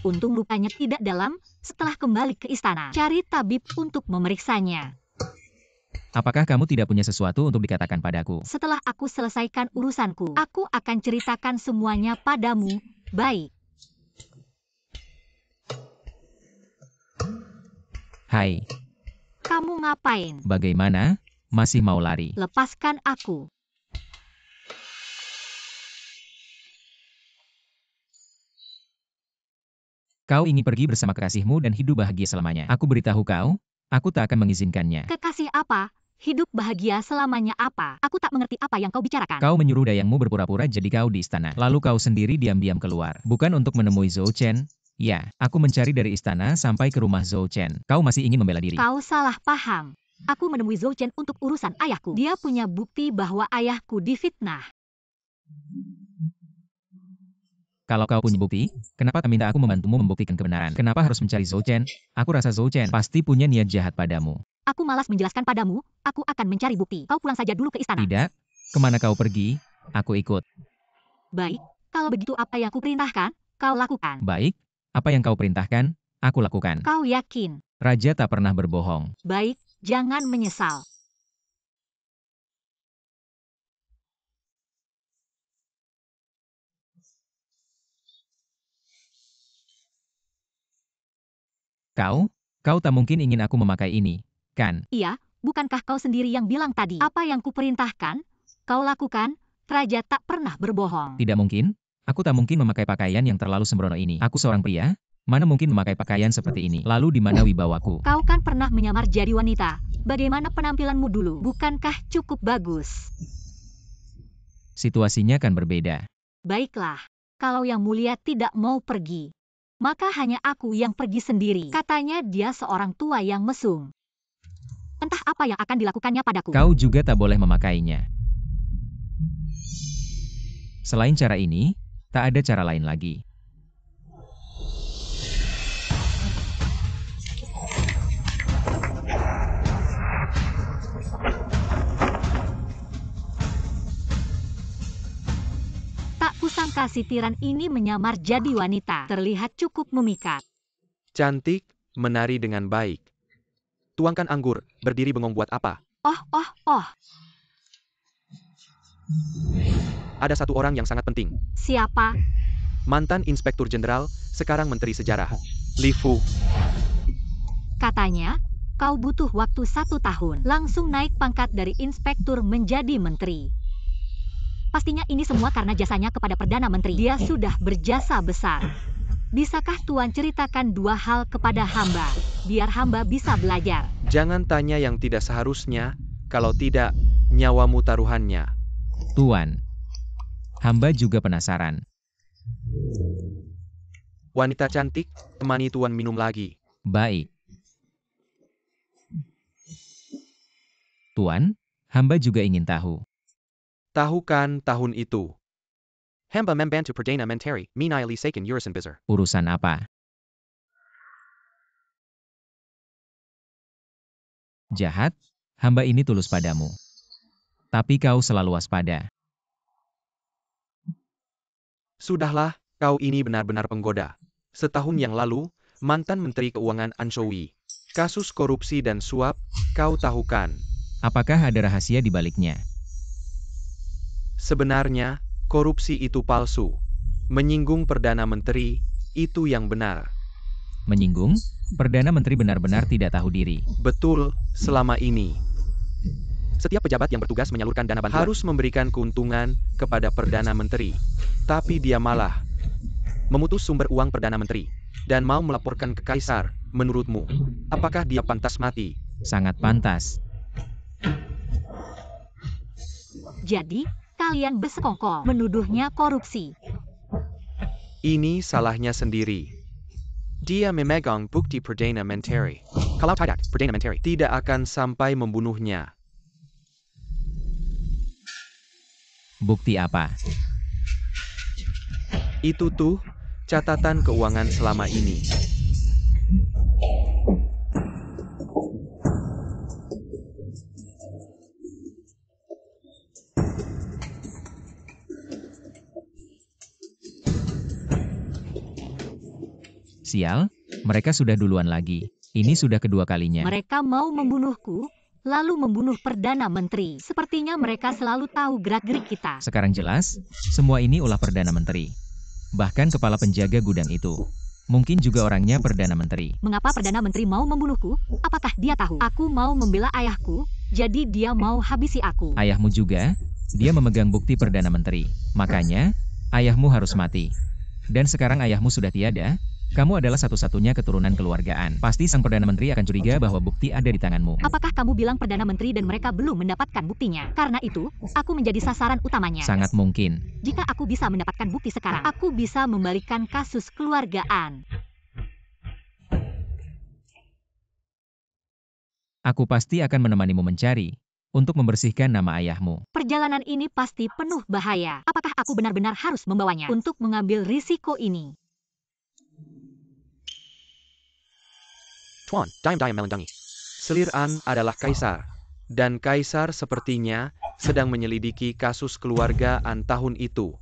Untung lukanya tidak dalam. Setelah kembali ke istana, cari tabib untuk memeriksanya. Apakah kamu tidak punya sesuatu untuk dikatakan padaku? Setelah aku selesaikan urusanku, aku akan ceritakan semuanya padamu. Baik. Hai, Kamu ngapain? bagaimana? Masih mau lari? Lepaskan aku. Kau ingin pergi bersama kekasihmu dan hidup bahagia selamanya. Aku beritahu kau, aku tak akan mengizinkannya. Kekasih apa? Hidup bahagia selamanya apa? Aku tak mengerti apa yang kau bicarakan. Kau menyuruh dayangmu berpura-pura jadi kau di istana. Lalu kau sendiri diam-diam keluar. Bukan untuk menemui Zhou Chen. Ya, aku mencari dari istana sampai ke rumah Zhou Chen. Kau masih ingin membela diri. Kau salah paham. Aku menemui Zhou Chen untuk urusan ayahku. Dia punya bukti bahwa ayahku difitnah. Kalau kau punya bukti, kenapa tak minta aku membantumu membuktikan kebenaran? Kenapa harus mencari Zhou Chen? Aku rasa Zhou Chen pasti punya niat jahat padamu. Aku malas menjelaskan padamu. Aku akan mencari bukti. Kau pulang saja dulu ke istana. Tidak? Kemana kau pergi? Aku ikut. Baik, kalau begitu apa yang kuperintahkan, kau lakukan. Baik, apa yang kau perintahkan, aku lakukan. Kau yakin? Raja tak pernah berbohong. Baik, jangan menyesal. Kau tak mungkin ingin aku memakai ini, kan? Iya, bukankah kau sendiri yang bilang tadi? Apa yang kuperintahkan, kau lakukan, Raja tak pernah berbohong. Tidak mungkin. Aku tak mungkin memakai pakaian yang terlalu sembrono ini. Aku seorang pria. Mana mungkin memakai pakaian seperti ini? Lalu di mana wibawaku? Kau kan pernah menyamar jadi wanita. Bagaimana penampilanmu dulu? Bukankah cukup bagus? Situasinya kan berbeda. Baiklah, kalau yang mulia tidak mau pergi, maka hanya aku yang pergi sendiri. Katanya dia seorang tua yang mesum. Entah apa yang akan dilakukannya padaku. Kau juga tak boleh memakainya. Selain cara ini, tak ada cara lain lagi. Tak kusangka si tiran ini menyamar jadi wanita. Terlihat cukup memikat. Cantik, menari dengan baik. Tuangkan anggur, berdiri bengong buat apa? Oh. Ada satu orang yang sangat penting. Siapa? Mantan Inspektur Jenderal, sekarang Menteri Sejarah. Li Fu. Katanya, kau butuh waktu 1 tahun. Langsung naik pangkat dari inspektur menjadi menteri. Pastinya ini semua karena jasanya kepada Perdana Menteri. Dia sudah berjasa besar. Bisakah Tuan ceritakan 2 hal kepada hamba, biar hamba bisa belajar? Jangan tanya yang tidak seharusnya, kalau tidak, nyawamu taruhannya. Tuan, hamba juga penasaran. Wanita cantik, temani Tuan minum lagi. Baik. Tuan, hamba juga ingin tahu. Tahu kan tahun itu? Hamba membantu Perdana Menteri, Minai Saiken Urisan Bizar. Urusan apa? Jahat, hamba ini tulus padamu. Tapi kau selalu waspada. Sudahlah, kau ini benar-benar penggoda. Setahun yang lalu, mantan Menteri Keuangan Anshowi. Kasus korupsi dan suap, kau tahu kan? Apakah ada rahasia di baliknya? Sebenarnya, korupsi itu palsu. Menyinggung Perdana Menteri, itu yang benar. Menyinggung? Perdana Menteri benar-benar tidak tahu diri. Betul, selama ini. Setiap pejabat yang bertugas menyalurkan dana bantuan harus memberikan keuntungan kepada Perdana Menteri. Tapi dia malah memutus sumber uang Perdana Menteri dan mau melaporkan ke Kaisar. Menurutmu, apakah dia pantas mati? Sangat pantas. Jadi, kalian bersekongkol menuduhnya korupsi. Ini salahnya sendiri. Dia memegang bukti Perdana Menteri. Kalau tidak, Perdana Menteri tidak akan sampai membunuhnya. Bukti apa? Itu tuh, catatan keuangan selama ini. Sial, mereka sudah duluan lagi. Ini sudah kedua kalinya. Mereka mau membunuhku, lalu membunuh Perdana Menteri. Sepertinya mereka selalu tahu gerak-gerik kita. Sekarang jelas, semua ini ulah Perdana Menteri. Bahkan kepala penjaga gudang itu. Mungkin juga orangnya Perdana Menteri. Mengapa Perdana Menteri mau membunuhku? Apakah dia tahu? Aku mau membela ayahku, jadi dia mau habisi aku. Ayahmu juga? Dia memegang bukti Perdana Menteri. Makanya, ayahmu harus mati. Dan sekarang ayahmu sudah tiada. Kamu adalah satu-satunya keturunan keluargaan. Pasti sang Perdana Menteri akan curiga bahwa bukti ada di tanganmu. Apakah kamu bilang Perdana Menteri dan mereka belum mendapatkan buktinya? Karena itu, aku menjadi sasaran utamanya. Sangat mungkin. Jika aku bisa mendapatkan bukti sekarang, aku bisa membalikan kasus keluargaan. Aku pasti akan menemanimu mencari, untuk membersihkan nama ayahmu. Perjalanan ini pasti penuh bahaya. Apakah aku benar-benar harus membawanya untuk mengambil risiko ini? Tuan, diam melendangi. Selir An adalah Kaisar. Dan Kaisar sepertinya sedang menyelidiki kasus keluarga An tahun itu.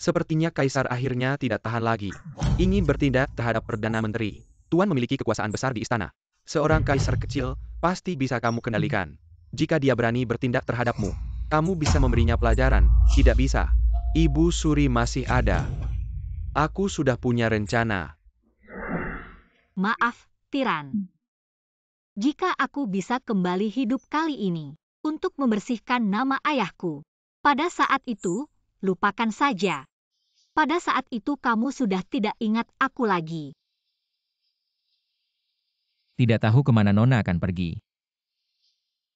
Sepertinya Kaisar akhirnya tidak tahan lagi. Ingin bertindak terhadap Perdana Menteri. Tuan memiliki kekuasaan besar di istana. Seorang Kaisar kecil pasti bisa kamu kendalikan. Jika dia berani bertindak terhadapmu, kamu bisa memberinya pelajaran. Tidak bisa. Ibu Suri masih ada. Aku sudah punya rencana. Maaf, Tiran. Jika aku bisa kembali hidup kali ini, untuk membersihkan nama ayahku. Pada saat itu, lupakan saja. Pada saat itu kamu sudah tidak ingat aku lagi. Tidak tahu kemana Nona akan pergi.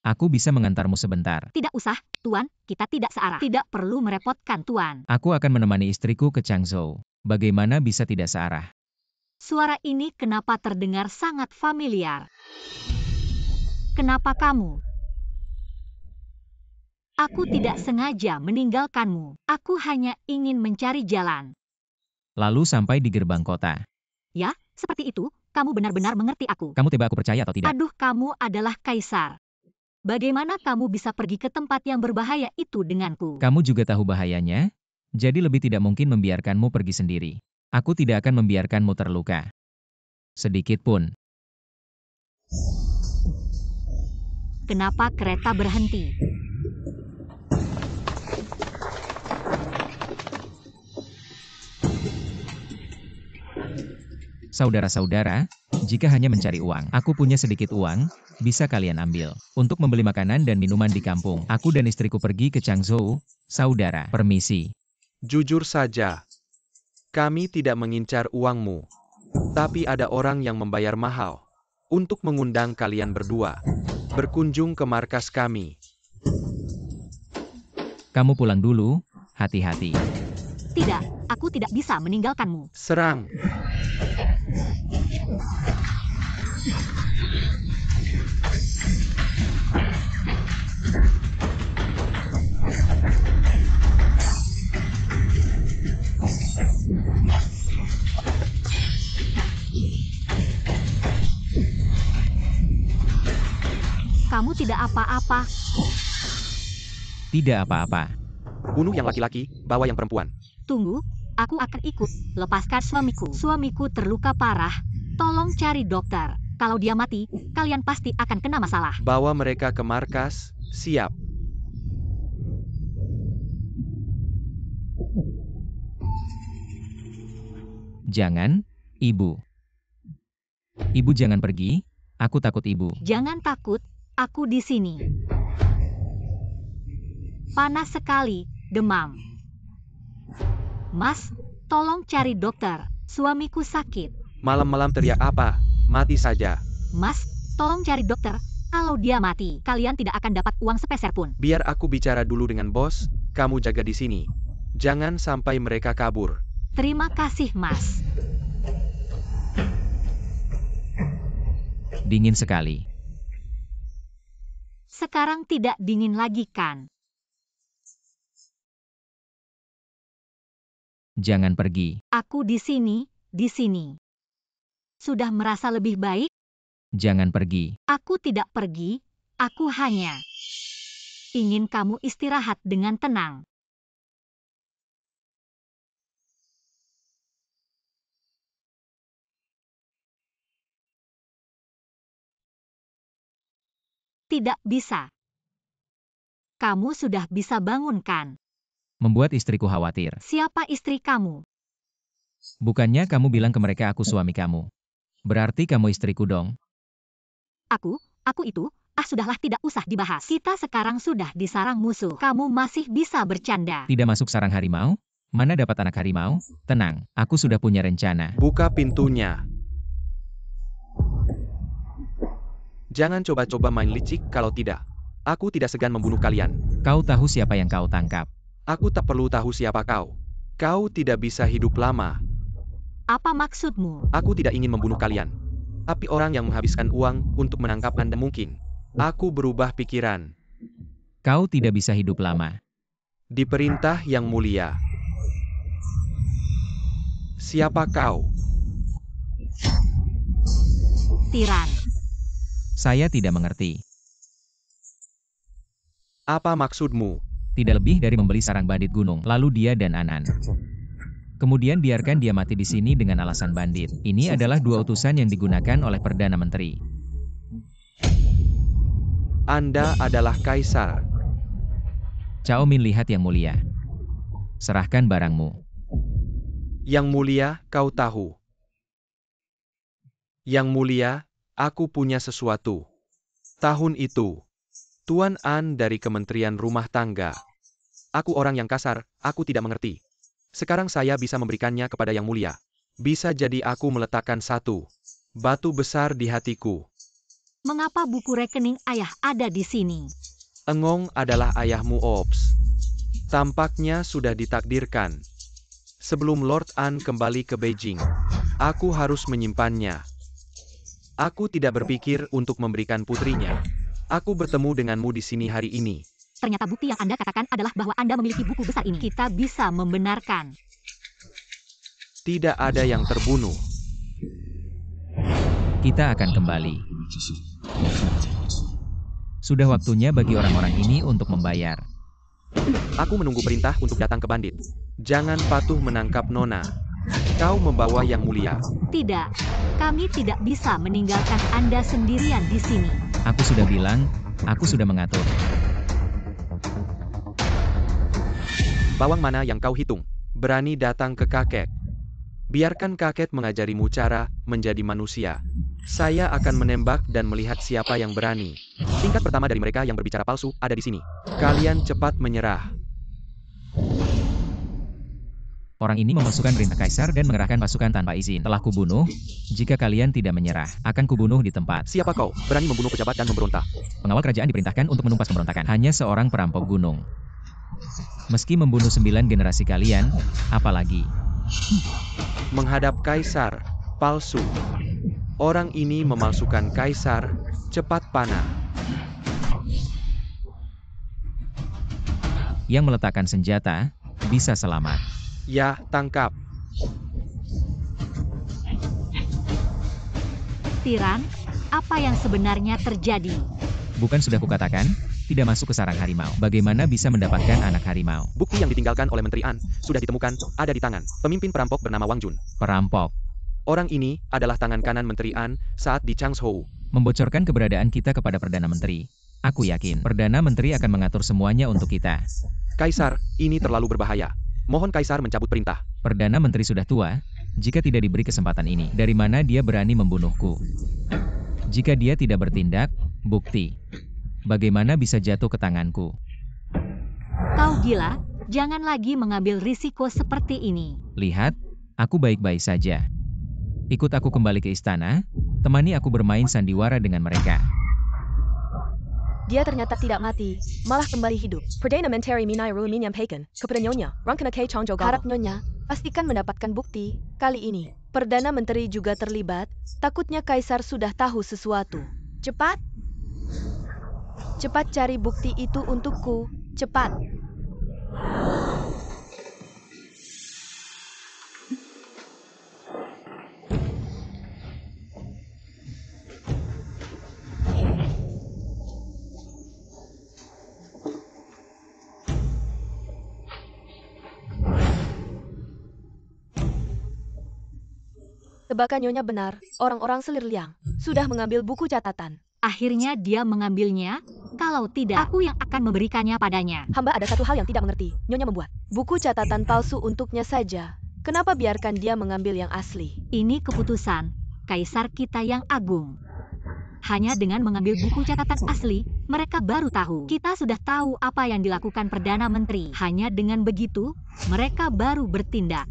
Aku bisa mengantarmu sebentar. Tidak usah, Tuan, kita tidak searah. Tidak perlu merepotkan Tuan. Aku akan menemani istriku ke Changzhou. Bagaimana bisa tidak searah? Suara ini kenapa terdengar sangat familiar? Kenapa kamu? Aku tidak sengaja meninggalkanmu. Aku hanya ingin mencari jalan. Lalu sampai di gerbang kota. Ya, seperti itu. Kamu benar-benar mengerti aku. Kamu tiba aku percaya atau tidak? Aduh, kamu adalah kaisar. Bagaimana kamu bisa pergi ke tempat yang berbahaya itu denganku? Kamu juga tahu bahayanya? Jadi lebih tidak mungkin membiarkanmu pergi sendiri. Aku tidak akan membiarkanmu terluka. Sedikit pun. Kenapa kereta berhenti? Saudara-saudara, jika hanya mencari uang, aku punya sedikit uang, bisa kalian ambil. Untuk membeli makanan dan minuman di kampung, aku dan istriku pergi ke Changzhou. Saudara, permisi. Jujur saja, kami tidak mengincar uangmu. Tapi ada orang yang membayar mahal untuk mengundang kalian berdua berkunjung ke markas kami. Kamu pulang dulu, hati-hati. Tidak, aku tidak bisa meninggalkanmu. Serang! Kamu tidak apa-apa. Tidak apa-apa. Bunuh yang laki-laki, bawa yang perempuan. Tunggu, aku akan ikut. Lepaskan suamiku. Suamiku terluka parah. Tolong cari dokter. Kalau dia mati, kalian pasti akan kena masalah. Bawa mereka ke markas, siap. Jangan, Ibu. Ibu jangan pergi, aku takut Ibu. Jangan takut, aku di sini. Panas sekali, demam. Mas, tolong cari dokter. Suamiku sakit. Malam-malam teriak apa? Mati saja. Mas, tolong cari dokter. Kalau dia mati, kalian tidak akan dapat uang sepeser pun. Biar aku bicara dulu dengan bos, kamu jaga di sini. Jangan sampai mereka kabur. Terima kasih, Mas. Dingin sekali. Sekarang tidak dingin lagi kan? Jangan pergi. Aku di sini, di sini. Sudah merasa lebih baik? Jangan pergi. Aku tidak pergi, aku hanya ingin kamu istirahat dengan tenang. Tidak bisa. Kamu sudah bisa bangunkan. Membuat istriku khawatir. Siapa istri kamu? Bukannya kamu bilang ke mereka aku suami kamu. Berarti kamu istriku dong. Aku itu, sudahlah tidak usah dibahas. Kita sekarang sudah disarang musuh. Kamu masih bisa bercanda. Tidak masuk sarang harimau? Mana dapat anak harimau? Tenang, aku sudah punya rencana. Buka pintunya. Jangan coba-coba main licik kalau tidak. Aku tidak segan membunuh kalian. Kau tahu siapa yang kau tangkap? Aku tak perlu tahu siapa kau. Kau tidak bisa hidup lama. Apa maksudmu? Aku tidak ingin membunuh kalian. Tapi orang yang menghabiskan uang untuk menangkap Anda mungkin. Aku berubah pikiran. Kau tidak bisa hidup lama. Diperintah yang mulia. Siapa kau? Tiran. Saya tidak mengerti. Apa maksudmu? Tidak lebih dari membeli sarang bandit gunung, lalu dia dan Anan. Kemudian biarkan dia mati di sini dengan alasan bandit. Ini adalah dua utusan yang digunakan oleh Perdana Menteri. Anda adalah kaisar. Cao Min lihat yang mulia. Serahkan barangmu. Yang mulia, kau tahu. Yang mulia, aku punya sesuatu. Tahun itu, Tuan An dari Kementerian Rumah Tangga. Aku orang yang kasar, aku tidak mengerti. Sekarang saya bisa memberikannya kepada Yang Mulia. Bisa jadi aku meletakkan satu batu besar di hatiku. Mengapa buku rekening ayah ada di sini? Engong adalah ayahmu, Ops. Tampaknya sudah ditakdirkan. Sebelum Lord An kembali ke Beijing, aku harus menyimpannya. Aku tidak berpikir untuk memberikan putrinya. Aku bertemu denganmu di sini hari ini. Ternyata bukti yang Anda katakan adalah bahwa Anda memiliki buku besar ini. Kita bisa membenarkan. Tidak ada yang terbunuh. Kita akan kembali. Sudah waktunya bagi orang-orang ini untuk membayar. Aku menunggu perintah untuk datang ke bandit. Jangan patuh menangkap Nona. Kau membawa Yang Mulia. Tidak, kami tidak bisa meninggalkan Anda sendirian di sini. Aku sudah bilang, aku sudah mengatur. Bawang mana yang kau hitung? Berani datang ke kakek. Biarkan kakek mengajarimu cara menjadi manusia. Saya akan menembak dan melihat siapa yang berani. Tingkat pertama dari mereka yang berbicara palsu ada di sini. Kalian cepat menyerah. Orang ini memasukkan perintah kaisar dan mengerahkan pasukan tanpa izin. Telah kubunuh, jika kalian tidak menyerah, akan kubunuh di tempat. Siapa kau? Berani membunuh pejabat dan memberontak. Pengawal kerajaan diperintahkan untuk menumpas pemberontakan. Hanya seorang perampok gunung. Meski membunuh 9 generasi kalian, apalagi Menghadap kaisar palsu. Orang ini memalsukan kaisar, cepat panah. yang meletakkan senjata bisa selamat. Ya, tangkap. Tiran, apa yang sebenarnya terjadi? Bukan sudah kukatakan, tidak masuk ke sarang harimau. Bagaimana bisa mendapatkan anak harimau? Bukti yang ditinggalkan oleh Menteri An sudah ditemukan, ada di tangan pemimpin perampok bernama Wang Jun. Perampok. Orang ini adalah tangan kanan Menteri An saat di Changzhou. Membocorkan keberadaan kita kepada Perdana Menteri. Aku yakin, Perdana Menteri akan mengatur semuanya untuk kita. Kaisar, ini terlalu berbahaya. Mohon Kaisar mencabut perintah. Perdana Menteri sudah tua, jika tidak diberi kesempatan ini, dari mana dia berani membunuhku? Jika dia tidak bertindak, bukti. Bagaimana bisa jatuh ke tanganku? Kau gila, jangan lagi mengambil risiko seperti ini. Lihat, aku baik-baik saja. Ikut aku kembali ke istana, temani aku bermain sandiwara dengan mereka. Dia ternyata tidak mati, malah kembali hidup. Perdana Menteri Minairu menyampaikan kepada Nyonya, Rangkana K. Changzhou harap Nyonya pastikan mendapatkan bukti kali ini. Perdana Menteri juga terlibat, takutnya Kaisar sudah tahu sesuatu. Cepat! Cepat cari bukti itu untukku, cepat! Tebakan Nyonya benar, orang-orang selir liang sudah mengambil buku catatan. Akhirnya dia mengambilnya, kalau tidak aku yang akan memberikannya padanya. Hamba ada satu hal yang tidak mengerti, Nyonya membuat buku catatan palsu untuknya saja. Kenapa biarkan dia mengambil yang asli? Ini keputusan Kaisar kita yang agung. Hanya dengan mengambil buku catatan asli, mereka baru tahu. Kita sudah tahu apa yang dilakukan Perdana Menteri. Hanya dengan begitu, mereka baru bertindak.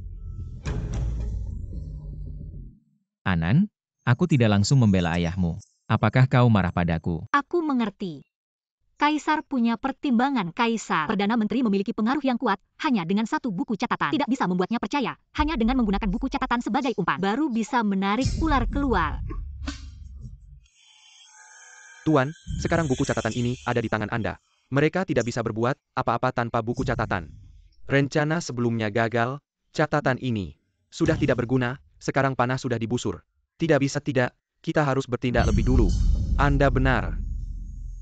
Anan, aku tidak langsung membela ayahmu. Apakah kau marah padaku? Aku mengerti. Kaisar punya pertimbangan. Kaisar, Perdana Menteri memiliki pengaruh yang kuat, hanya dengan satu buku catatan. Tidak bisa membuatnya percaya, hanya dengan menggunakan buku catatan sebagai umpan. Baru bisa menarik ular keluar. Tuan, sekarang buku catatan ini ada di tangan Anda. Mereka tidak bisa berbuat apa-apa tanpa buku catatan. Rencana sebelumnya gagal, catatan ini sudah tidak berguna, sekarang panah sudah dibusur. Tidak bisa tidak, kita harus bertindak lebih dulu. Anda benar.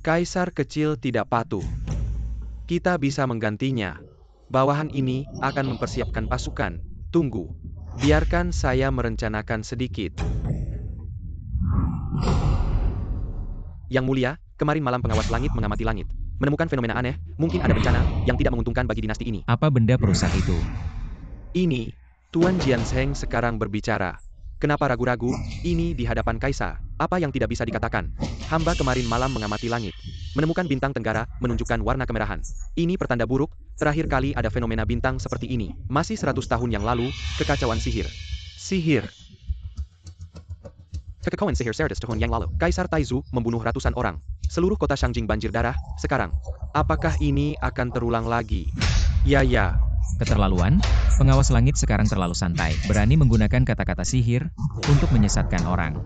Kaisar kecil tidak patuh. Kita bisa menggantinya. Bawahan ini akan mempersiapkan pasukan. Tunggu. Biarkan saya merencanakan sedikit. Yang Mulia, kemarin malam pengawas langit mengamati langit. Menemukan fenomena aneh, mungkin ada bencana yang tidak menguntungkan bagi dinasti ini. Apa benda perusak itu? Ini, Tuan Jiansheng sekarang berbicara. Kenapa ragu-ragu? Ini di hadapan Kaisar. Apa yang tidak bisa dikatakan? Hamba kemarin malam mengamati langit. Menemukan bintang tenggara, menunjukkan warna kemerahan. Ini pertanda buruk, terakhir kali ada fenomena bintang seperti ini. Masih 100 tahun yang lalu, kekacauan sihir. Sihir. Kekacauan sihir 100 tahun yang lalu. Kaisar Taizu membunuh ratusan orang. Seluruh kota Shangjing banjir darah. Sekarang, apakah ini akan terulang lagi? Ya. Keterlaluan, pengawas langit sekarang terlalu santai, berani menggunakan kata-kata sihir untuk menyesatkan orang.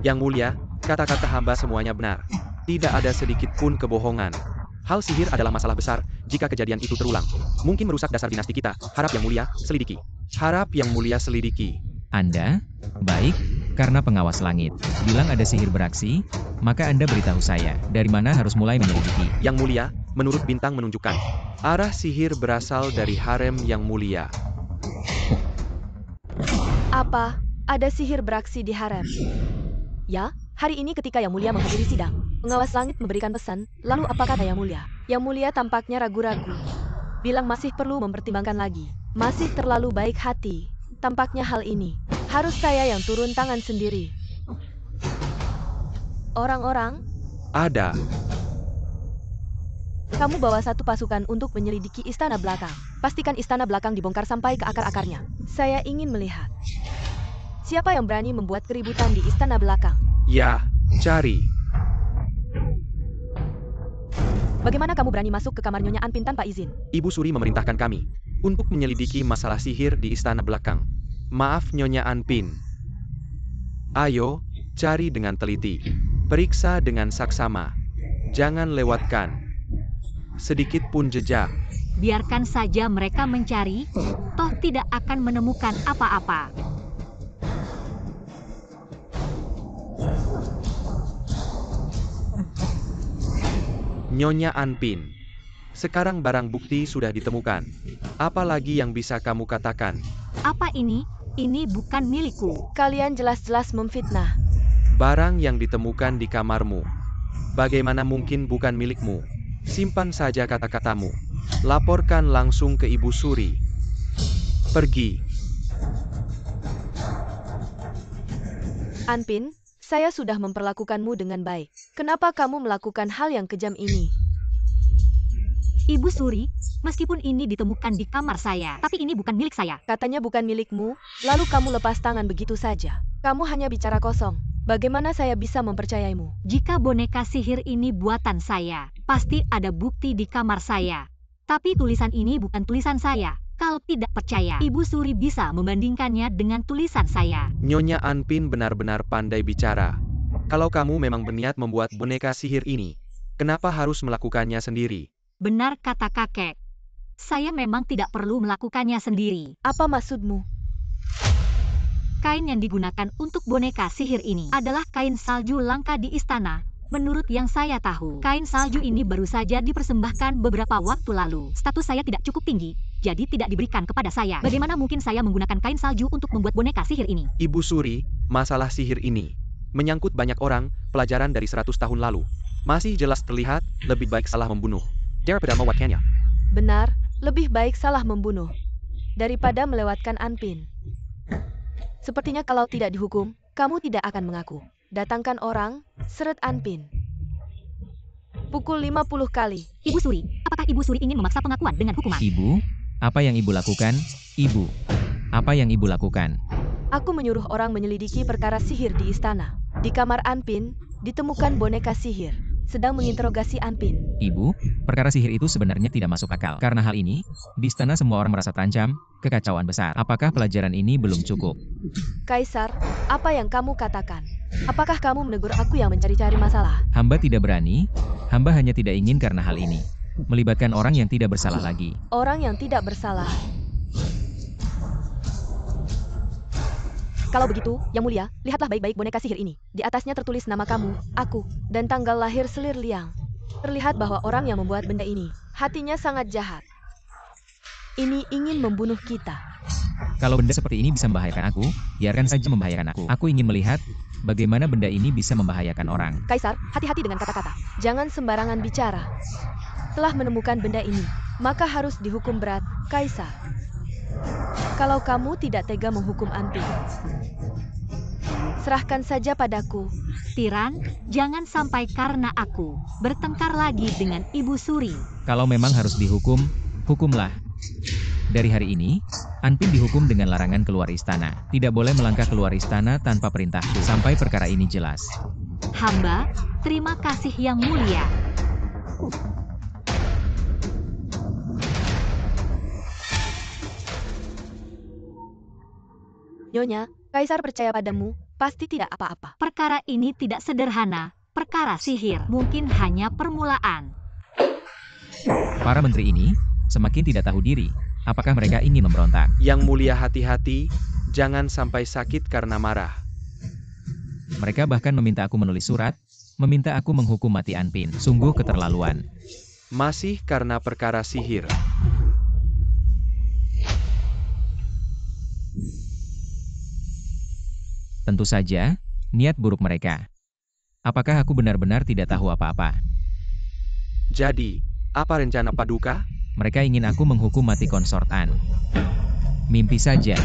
Yang mulia, kata-kata hamba semuanya benar. Tidak ada sedikit pun kebohongan. Hal sihir adalah masalah besar, jika kejadian itu terulang. Mungkin merusak dasar dinasti kita. Harap yang mulia, selidiki. Harap yang mulia selidiki. Anda? Baik, karena pengawas langit bilang ada sihir beraksi, maka Anda beritahu saya, dari mana harus mulai menyelidiki. Yang mulia, menurut bintang menunjukkan, arah sihir berasal dari harem yang mulia. Apa? Ada sihir beraksi di harem? Ya, hari ini ketika Yang Mulia menghadiri sidang, pengawas langit memberikan pesan, lalu apa kata Yang Mulia? Yang Mulia tampaknya ragu-ragu. Bilang masih perlu mempertimbangkan lagi. Masih terlalu baik hati. Tampaknya hal ini harus saya yang turun tangan sendiri. Orang-orang, Ada. kamu bawa satu pasukan untuk menyelidiki istana belakang. Pastikan istana belakang dibongkar sampai ke akar-akarnya. Saya ingin melihat siapa yang berani membuat keributan di istana belakang. Ya, cari. Bagaimana kamu berani masuk ke kamar Nyonya Anpin tanpa izin? Ibu Suri memerintahkan kami untuk menyelidiki masalah sihir di istana belakang. Maaf Nyonya Anpin. Ayo, cari dengan teliti. Periksa dengan saksama. Jangan lewatkan sedikit pun jejak. Biarkan saja mereka mencari, toh tidak akan menemukan apa-apa. Nyonya Anpin, sekarang barang bukti sudah ditemukan. Apa lagi yang bisa kamu katakan? Apa ini? Ini bukan milikku. Kalian jelas-jelas memfitnah. Barang yang ditemukan di kamarmu. Bagaimana mungkin bukan milikmu? Simpan saja kata-katamu. Laporkan langsung ke Ibu Suri. Pergi. Anpin, saya sudah memperlakukanmu dengan baik. Kenapa kamu melakukan hal yang kejam ini? Ibu Suri, meskipun ini ditemukan di kamar saya, tapi ini bukan milik saya. Katanya bukan milikmu, lalu kamu lepas tangan begitu saja. Kamu hanya bicara kosong. Bagaimana saya bisa mempercayaimu? Jika boneka sihir ini buatan saya, pasti ada bukti di kamar saya. Tapi tulisan ini bukan tulisan saya. Kalau tidak percaya, Ibu Suri bisa membandingkannya dengan tulisan saya. Nyonya Anpin benar-benar pandai bicara. Kalau kamu memang berniat membuat boneka sihir ini, kenapa harus melakukannya sendiri? Benar kata kakek. Saya memang tidak perlu melakukannya sendiri. Apa maksudmu? Kain yang digunakan untuk boneka sihir ini adalah kain salju langka di istana. Menurut yang saya tahu, kain salju ini baru saja dipersembahkan beberapa waktu lalu. Status saya tidak cukup tinggi, jadi tidak diberikan kepada saya. Bagaimana mungkin saya menggunakan kain salju untuk membuat boneka sihir ini? Ibu Suri, masalah sihir ini menyangkut banyak orang, pelajaran dari 100 tahun lalu. Masih jelas terlihat, lebih baik salah membunuh daripada mewatkannya. Benar, lebih baik salah membunuh daripada melewatkan Anpin. Sepertinya kalau tidak dihukum, kamu tidak akan mengaku. Datangkan orang, seret Anpin. Pukul 50 kali. Ibu Suri, apakah Ibu Suri ingin memaksa pengakuan dengan hukuman? Ibu, apa yang Ibu lakukan? Ibu, apa yang Ibu lakukan? Aku menyuruh orang menyelidiki perkara sihir di istana. Di kamar Anpin, ditemukan boneka sihir. Sedang menginterogasi Anpin. Ibu, perkara sihir itu sebenarnya tidak masuk akal. Karena hal ini, di istana semua orang merasa terancam, kekacauan besar. Apakah pelajaran ini belum cukup? Kaisar, apa yang kamu katakan? Apakah kamu menegur aku yang mencari-cari masalah? Hamba tidak berani, hamba hanya tidak ingin karena hal ini melibatkan orang yang tidak bersalah lagi. Orang yang tidak bersalah. Kalau begitu, Yang Mulia, lihatlah baik-baik boneka sihir ini. Di atasnya tertulis nama kamu, aku, dan tanggal lahir Selir Liang. Terlihat bahwa orang yang membuat benda ini, hatinya sangat jahat. Ini ingin membunuh kita. Kalau benda seperti ini bisa membahayakan aku, biarkan saja membahayakan aku. Aku ingin melihat bagaimana benda ini bisa membahayakan orang. Kaisar, hati-hati dengan kata-kata. Jangan sembarangan bicara. Telah menemukan benda ini, maka harus dihukum berat, Kaisar. Kalau kamu tidak tega menghukum Anpin, serahkan saja padaku. Tiran, jangan sampai karena aku bertengkar lagi dengan Ibu Suri. Kalau memang harus dihukum, hukumlah. Dari hari ini, Anpin dihukum dengan larangan keluar istana. Tidak boleh melangkah keluar istana tanpa perintahku sampai perkara ini jelas. Hamba, terima kasih yang mulia. Nyonya, Kaisar percaya padamu, pasti tidak apa-apa. Perkara ini tidak sederhana, perkara sihir. Mungkin hanya permulaan. Para menteri ini semakin tidak tahu diri. Apakah mereka ingin memberontak? Yang mulia hati-hati, jangan sampai sakit karena marah. Mereka bahkan meminta aku menulis surat, meminta aku menghukum mati Anpin. Sungguh keterlaluan. Masih karena perkara sihir. Tentu saja, niat buruk mereka. Apakah aku benar-benar tidak tahu apa-apa? Jadi, apa rencana Paduka? Mereka ingin aku menghukum mati konsort An. Mimpi saja.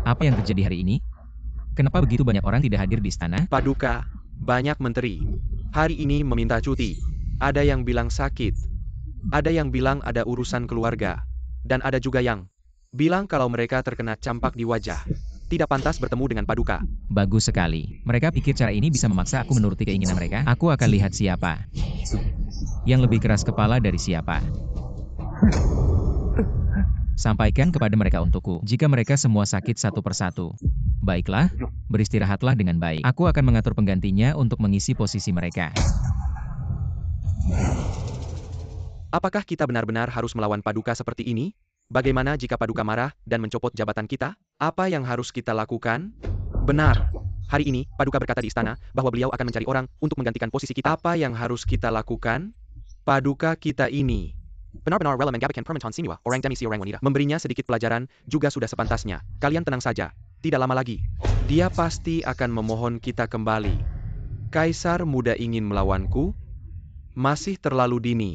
Apa yang terjadi hari ini? Kenapa begitu banyak orang tidak hadir di istana? Paduka, banyak menteri. Hari ini meminta cuti. Ada yang bilang sakit. Ada yang bilang ada urusan keluarga. Dan ada juga yang bilang kalau mereka terkena campak di wajah. Tidak pantas bertemu dengan Paduka. Bagus sekali. Mereka pikir cara ini bisa memaksa aku menuruti keinginan mereka. Aku akan lihat siapa yang lebih keras kepala dari siapa. Sampaikan kepada mereka untukku. Jika mereka semua sakit satu persatu, baiklah, beristirahatlah dengan baik. Aku akan mengatur penggantinya untuk mengisi posisi mereka. Apakah kita benar-benar harus melawan Paduka seperti ini? Bagaimana jika Paduka marah dan mencopot jabatan kita? Apa yang harus kita lakukan? Benar. Hari ini, Paduka berkata di istana bahwa beliau akan mencari orang untuk menggantikan posisi kita. Apa yang harus kita lakukan? Paduka kita ini benar-benar rela menggantikan permintaan Sinua, orang demisi orang wanita. Memberinya sedikit pelajaran juga sudah sepantasnya. Kalian tenang saja. Tidak lama lagi. Dia pasti akan memohon kita kembali. Kaisar muda ingin melawanku? Masih terlalu dini.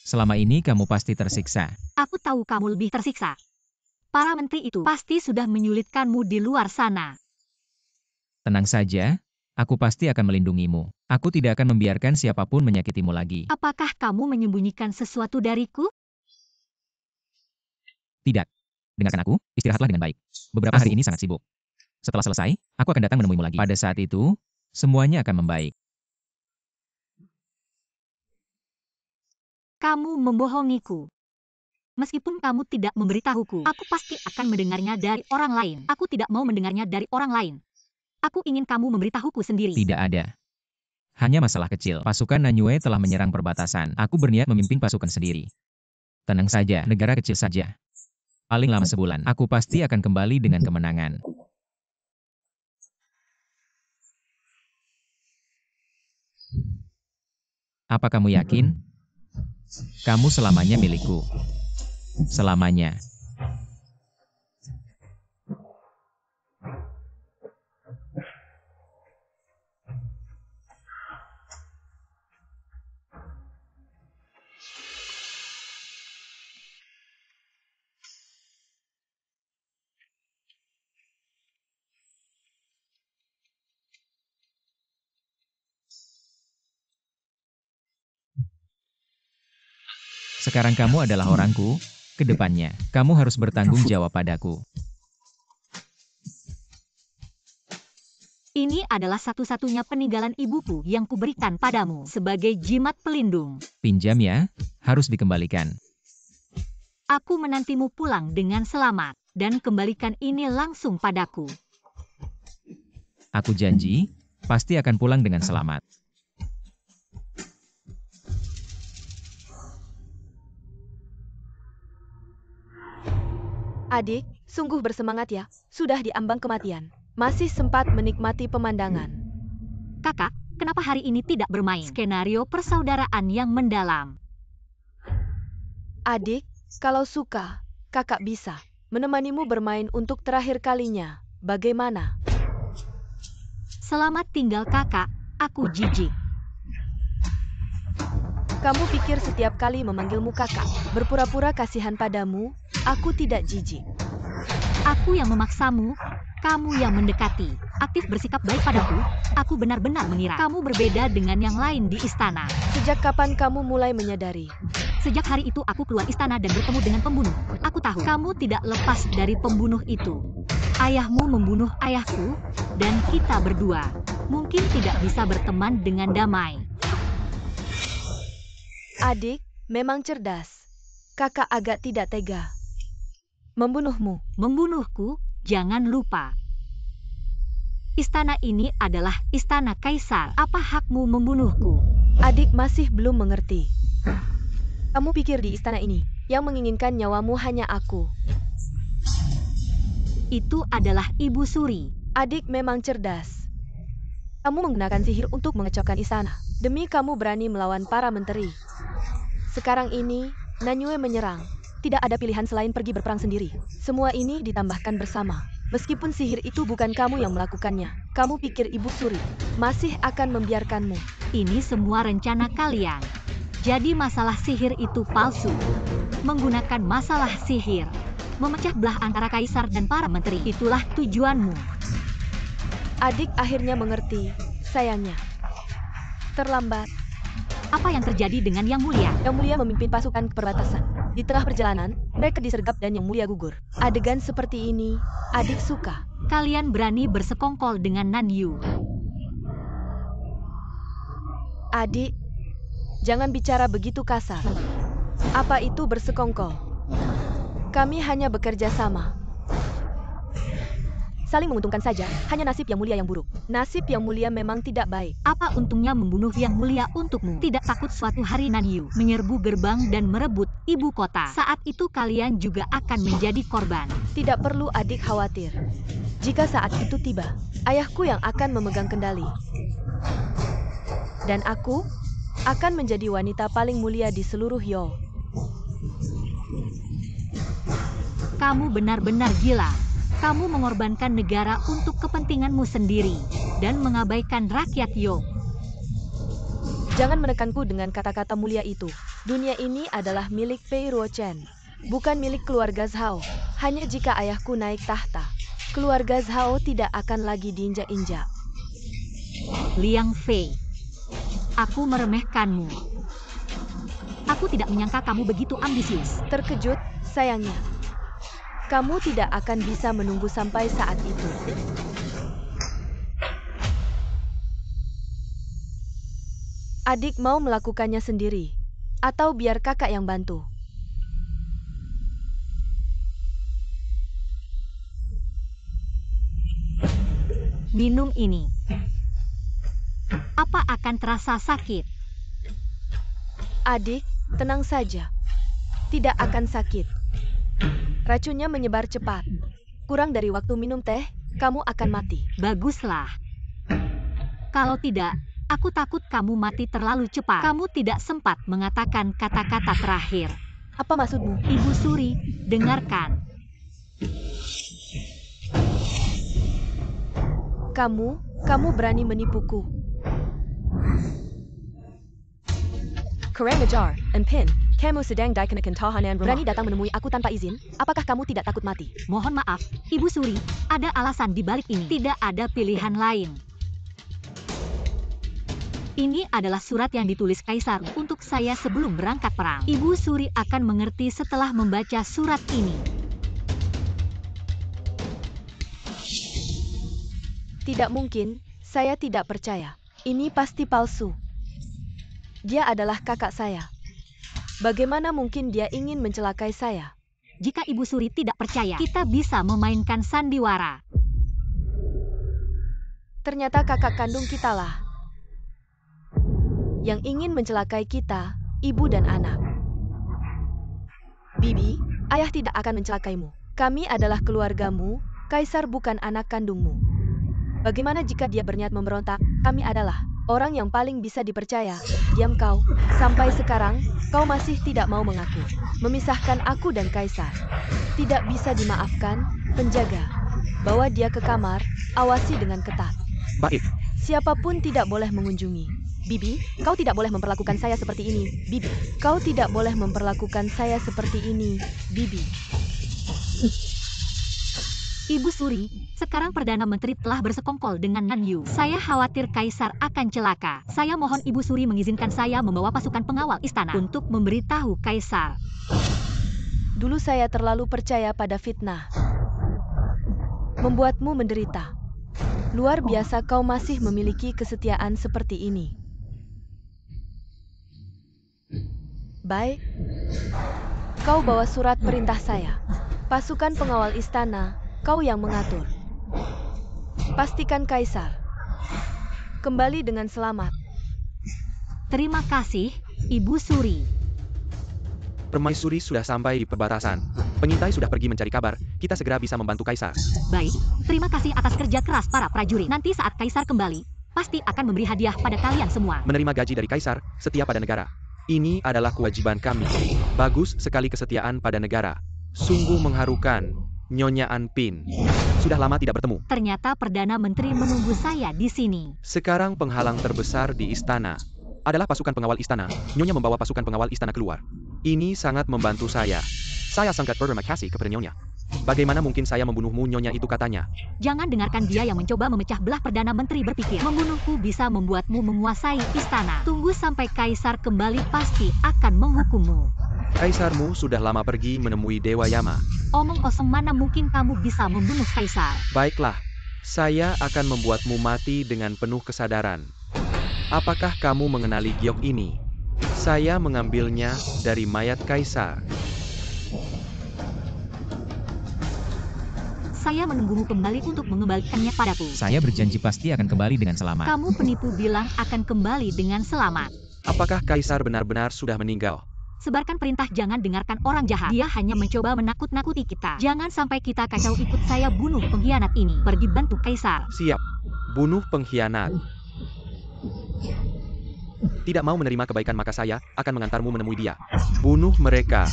Selama ini kamu pasti tersiksa. Aku tahu kamu lebih tersiksa. Para menteri itu pasti sudah menyulitkanmu di luar sana. Tenang saja, aku pasti akan melindungimu. Aku tidak akan membiarkan siapapun menyakitimu lagi. Apakah kamu menyembunyikan sesuatu dariku? Tidak. Dengarkan aku, istirahatlah dengan baik. Beberapa hari ini sangat sibuk. Setelah selesai, aku akan datang menemuimu lagi. Pada saat itu, semuanya akan membaik. Kamu membohongiku. Meskipun kamu tidak memberitahuku, aku pasti akan mendengarnya dari orang lain. Aku tidak mau mendengarnya dari orang lain. Aku ingin kamu memberitahuku sendiri. Tidak ada. Hanya masalah kecil. Pasukan Nanyue telah menyerang perbatasan. Aku berniat memimpin pasukan sendiri. Tenang saja, negara kecil saja. Paling lama sebulan, aku pasti akan kembali dengan kemenangan. Apa kamu yakin? Kamu selamanya milikku. Selamanya. Sekarang kamu adalah orangku, ke depannya, kamu harus bertanggung jawab padaku. Ini adalah satu-satunya peninggalan ibuku yang kuberikan padamu sebagai jimat pelindung. Pinjam ya, harus dikembalikan. Aku menantimu pulang dengan selamat, dan kembalikan ini langsung padaku. Aku janji, pasti akan pulang dengan selamat. Adik, sungguh bersemangat ya. Sudah di ambang kematian. Masih sempat menikmati pemandangan. Kakak, kenapa hari ini tidak bermain skenario persaudaraan yang mendalam? Adik, kalau suka, kakak bisa menemanimu bermain untuk terakhir kalinya. Bagaimana? Selamat tinggal kakak, Aku jijik. Kamu pikir setiap kali memanggilmu kakak, berpura-pura kasihan padamu, aku tidak jijik. Aku yang memaksamu, kamu yang mendekati. Aktif bersikap baik padaku, aku benar-benar mengira kamu berbeda dengan yang lain di istana. Sejak kapan kamu mulai menyadari? Sejak hari itu aku keluar istana dan bertemu dengan pembunuh. Aku tahu kamu tidak lepas dari pembunuh itu. Ayahmu membunuh ayahku, dan kita berdua mungkin tidak bisa berteman dengan damai. Adik, memang cerdas. Kakak agak tidak tega. Membunuhmu. Membunuhku, jangan lupa. Istana ini adalah istana kaisar. Apa hakmu membunuhku? Adik masih belum mengerti. Kamu pikir di istana ini, yang menginginkan nyawamu hanya aku. Itu adalah Ibu Suri. Adik memang cerdas. Kamu menggunakan sihir untuk mengecokkan istana. Demi kamu berani melawan para menteri. Sekarang ini, Nanyue menyerang. Tidak ada pilihan selain pergi berperang sendiri. Semua ini ditambahkan bersama. Meskipun sihir itu bukan kamu yang melakukannya, kamu pikir Ibu Suri masih akan membiarkanmu? Ini semua rencana kalian. Jadi masalah sihir itu palsu. Menggunakan masalah sihir, memecah belah antara kaisar dan para menteri. Itulah tujuanmu. Adik akhirnya mengerti, sayangnya. Terlambat. Apa yang terjadi dengan Yang Mulia? Yang Mulia memimpin pasukan ke perbatasan. Di tengah perjalanan, mereka disergap dan Yang Mulia gugur. Adegan seperti ini, adik suka. Kalian berani bersekongkol dengan Nanyu. Adik, jangan bicara begitu kasar. Apa itu bersekongkol? Kami hanya bekerja sama. Saling menguntungkan saja, hanya nasib Yang Mulia yang buruk. Nasib Yang Mulia memang tidak baik. Apa untungnya membunuh Yang Mulia untukmu? Tidak takut suatu hari Nanyu menyerbu gerbang dan merebut ibu kota. Saat itu kalian juga akan menjadi korban. Tidak perlu adik khawatir. Jika saat itu tiba, ayahku yang akan memegang kendali. Dan aku akan menjadi wanita paling mulia di seluruh Yo. Kamu benar-benar gila. Kamu mengorbankan negara untuk kepentinganmu sendiri dan mengabaikan rakyat Yo. Jangan menekanku dengan kata-kata mulia itu. Dunia ini adalah milik Pei Ruochen, bukan milik keluarga Zhao. Hanya jika ayahku naik tahta, keluarga Zhao tidak akan lagi diinjak-injak. Liang Fei, aku meremehkanmu. Aku tidak menyangka kamu begitu ambisius. Terkejut, sayangnya. Kamu tidak akan bisa menunggu sampai saat itu. Adik mau melakukannya sendiri, atau biar kakak yang bantu. Minum ini. Apa akan terasa sakit? Adik, tenang saja. Tidak akan sakit. Racunnya menyebar cepat. Kurang dari waktu minum teh, kamu akan mati. Baguslah. Kalau tidak, aku takut kamu mati terlalu cepat. Kamu tidak sempat mengatakan kata-kata terakhir. Apa maksudmu? Ibu Suri, dengarkan. Kamu berani menipuku. Kerang ajar, Empin, kamu sedang dikenakan tahanan rumah. Berani datang menemui aku tanpa izin? Apakah kamu tidak takut mati? Mohon maaf, Ibu Suri, ada alasan di balik ini. Tidak ada pilihan lain. Ini adalah surat yang ditulis Kaisar untuk saya sebelum berangkat perang. Ibu Suri akan mengerti setelah membaca surat ini. Tidak mungkin, saya tidak percaya. Ini pasti palsu. Dia adalah kakak saya. Bagaimana mungkin dia ingin mencelakai saya? Jika Ibu Suri tidak percaya, kita bisa memainkan sandiwara. Ternyata kakak kandung kita lah yang ingin mencelakai kita, ibu dan anak. Bibi, ayah tidak akan mencelakaimu. Kami adalah keluargamu, Kaisar bukan anak kandungmu. Bagaimana jika dia berniat memberontak? Kami adalah orang yang paling bisa dipercaya. Diam kau. Sampai sekarang, kau masih tidak mau mengaku. Memisahkan aku dan Kaisar. Tidak bisa dimaafkan, penjaga. Bawa dia ke kamar, awasi dengan ketat. Baik. Siapapun tidak boleh mengunjungi. Bibi, kau tidak boleh memperlakukan saya seperti ini. Bibi, kau tidak boleh memperlakukan saya seperti ini. Bibi. Ibu Suri, sekarang Perdana Menteri telah bersekongkol dengan Nan Yu. Saya khawatir Kaisar akan celaka. Saya mohon Ibu Suri mengizinkan saya membawa pasukan pengawal istana untuk memberitahu Kaisar. Dulu saya terlalu percaya pada fitnah. Membuatmu menderita. Luar biasa kau masih memiliki kesetiaan seperti ini. Baik. Kau bawa surat perintah saya. Pasukan pengawal istana, kau yang mengatur. Pastikan Kaisar kembali dengan selamat. Terima kasih, Ibu Suri. Permaisuri sudah sampai di perbatasan. Pengintai sudah pergi mencari kabar. Kita segera bisa membantu Kaisar. Baik, terima kasih atas kerja keras para prajurit. Nanti saat Kaisar kembali, pasti akan memberi hadiah pada kalian semua. Menerima gaji dari Kaisar, setia pada negara. Ini adalah kewajiban kami. Bagus sekali kesetiaan pada negara. Sungguh mengharukan, Nyonya Anpin. Sudah lama tidak bertemu. Ternyata Perdana Menteri menunggu saya di sini. Sekarang penghalang terbesar di istana adalah pasukan pengawal istana. Nyonya membawa pasukan pengawal istana keluar. Ini sangat membantu saya. Saya sangat berterima kasih kepada Nyonya. Bagaimana mungkin saya membunuhmu, Nyonya, itu katanya. Jangan dengarkan dia yang mencoba memecah belah Perdana Menteri berpikir. Membunuhku bisa membuatmu menguasai istana. Tunggu sampai Kaisar kembali, pasti akan menghukummu. Kaisarmu sudah lama pergi menemui Dewa Yama. Omong kosong, mana mungkin kamu bisa membunuh Kaisar. Baiklah, saya akan membuatmu mati dengan penuh kesadaran. Apakah kamu mengenali giok ini? Saya mengambilnya dari mayat Kaisar. Saya menunggumu kembali untuk mengembalikannya padaku. Saya berjanji pasti akan kembali dengan selamat. Kamu penipu bilang akan kembali dengan selamat. Apakah Kaisar benar-benar sudah meninggal? Sebarkan perintah, jangan dengarkan orang jahat. Dia hanya mencoba menakut-nakuti kita. Jangan sampai kita kacau, ikut saya bunuh pengkhianat ini. Pergi bantu Kaisar. Siap. Bunuh pengkhianat. Tidak mau menerima kebaikan, maka saya akan mengantarmu menemui dia. Bunuh mereka.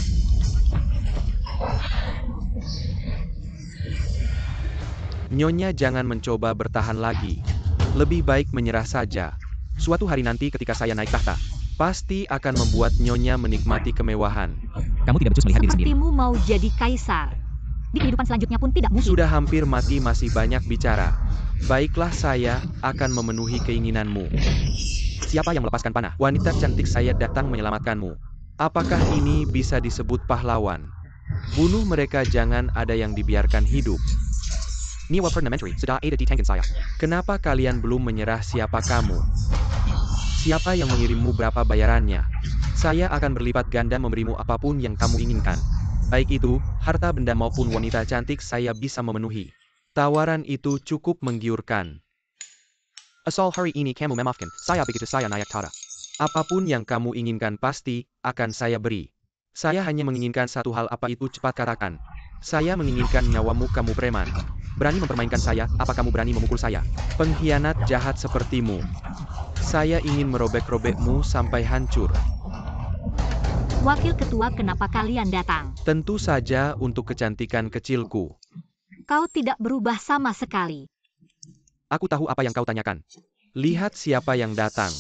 Nyonya jangan mencoba bertahan lagi. Lebih baik menyerah saja. Suatu hari nanti ketika saya naik tahta, pasti akan membuat Nyonya menikmati kemewahan. Kamu tidak becus melihat diri sendiri. Sepertimu mau jadi Kaisar. Di kehidupan selanjutnya pun tidak mungkin. Sudah hampir mati masih banyak bicara. Baiklah, saya akan memenuhi keinginanmu. Siapa yang melepaskan panah? Wanita cantik, saya datang menyelamatkanmu. Apakah ini bisa disebut pahlawan? Bunuh mereka, jangan ada yang dibiarkan hidup. Niwa Perdana Menteri, sudah ada di tangan saya. Kenapa kalian belum menyerah? Siapa kamu? Siapa yang mengirimmu? Berapa bayarannya? Saya akan berlipat ganda memberimu apapun yang kamu inginkan. Baik itu, harta benda maupun wanita cantik, saya bisa memenuhi. Tawaran itu cukup menggiurkan. Asal hari ini kamu memaafkan saya begitu saya naik tahta. Apapun yang kamu inginkan pasti akan saya beri. Saya hanya menginginkan satu hal, apa itu? Cepat katakan. Saya menginginkan nyawamu, kamu preman. Berani mempermainkan saya, apa kamu berani memukul saya? Pengkhianat jahat sepertimu. Saya ingin merobek-robekmu sampai hancur. Wakil Ketua, kenapa kalian datang? Tentu saja untuk kecantikan kecilku. Kau tidak berubah sama sekali. Aku tahu apa yang kau tanyakan. Lihat siapa yang datang.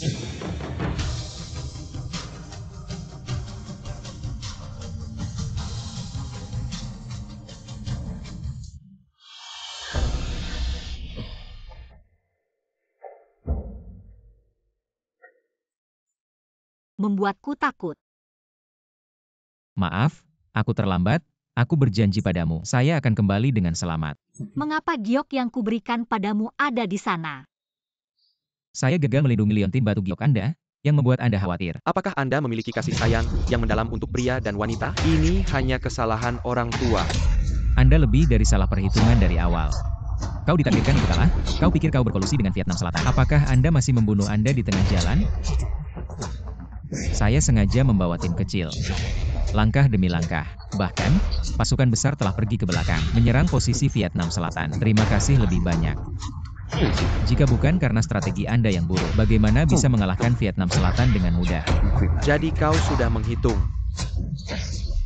Membuatku takut. Maaf, aku terlambat. Aku berjanji padamu, saya akan kembali dengan selamat. Mengapa giok yang kuberikan padamu ada di sana? Saya gagal melindungi liontin batu giok Anda, yang membuat Anda khawatir. Apakah Anda memiliki kasih sayang yang mendalam untuk pria dan wanita? Ini hanya kesalahan orang tua. Anda lebih dari salah perhitungan dari awal. Kau ditakdirkan untuk kalah? Kau pikir kau berkolusi dengan Vietnam Selatan? Apakah Anda masih membunuh Anda di tengah jalan? Saya sengaja membawa tim kecil. Langkah demi langkah. Bahkan, pasukan besar telah pergi ke belakang, menyerang posisi Vietnam Selatan. Terima kasih lebih banyak. Jika bukan karena strategi Anda yang buruk, bagaimana bisa mengalahkan Vietnam Selatan dengan mudah? Jadi kau sudah menghitung.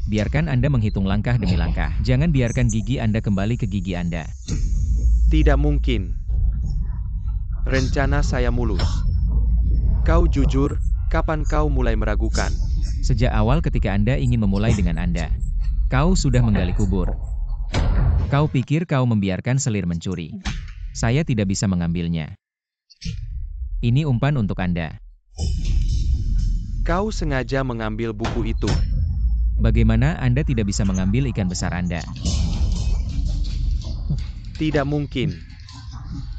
Biarkan Anda menghitung langkah demi langkah. Jangan biarkan gigi Anda kembali ke gigi Anda. Tidak mungkin. Rencana saya mulus. Kau jujur, kapan kau mulai meragukan? Sejak awal ketika Anda ingin memulai dengan Anda. Kau sudah menggali kubur. Kau pikir kau membiarkan selir mencuri. Saya tidak bisa mengambilnya. Ini umpan untuk Anda. Kau sengaja mengambil buku itu. Bagaimana Anda tidak bisa mengambil ikan besar Anda? Tidak mungkin.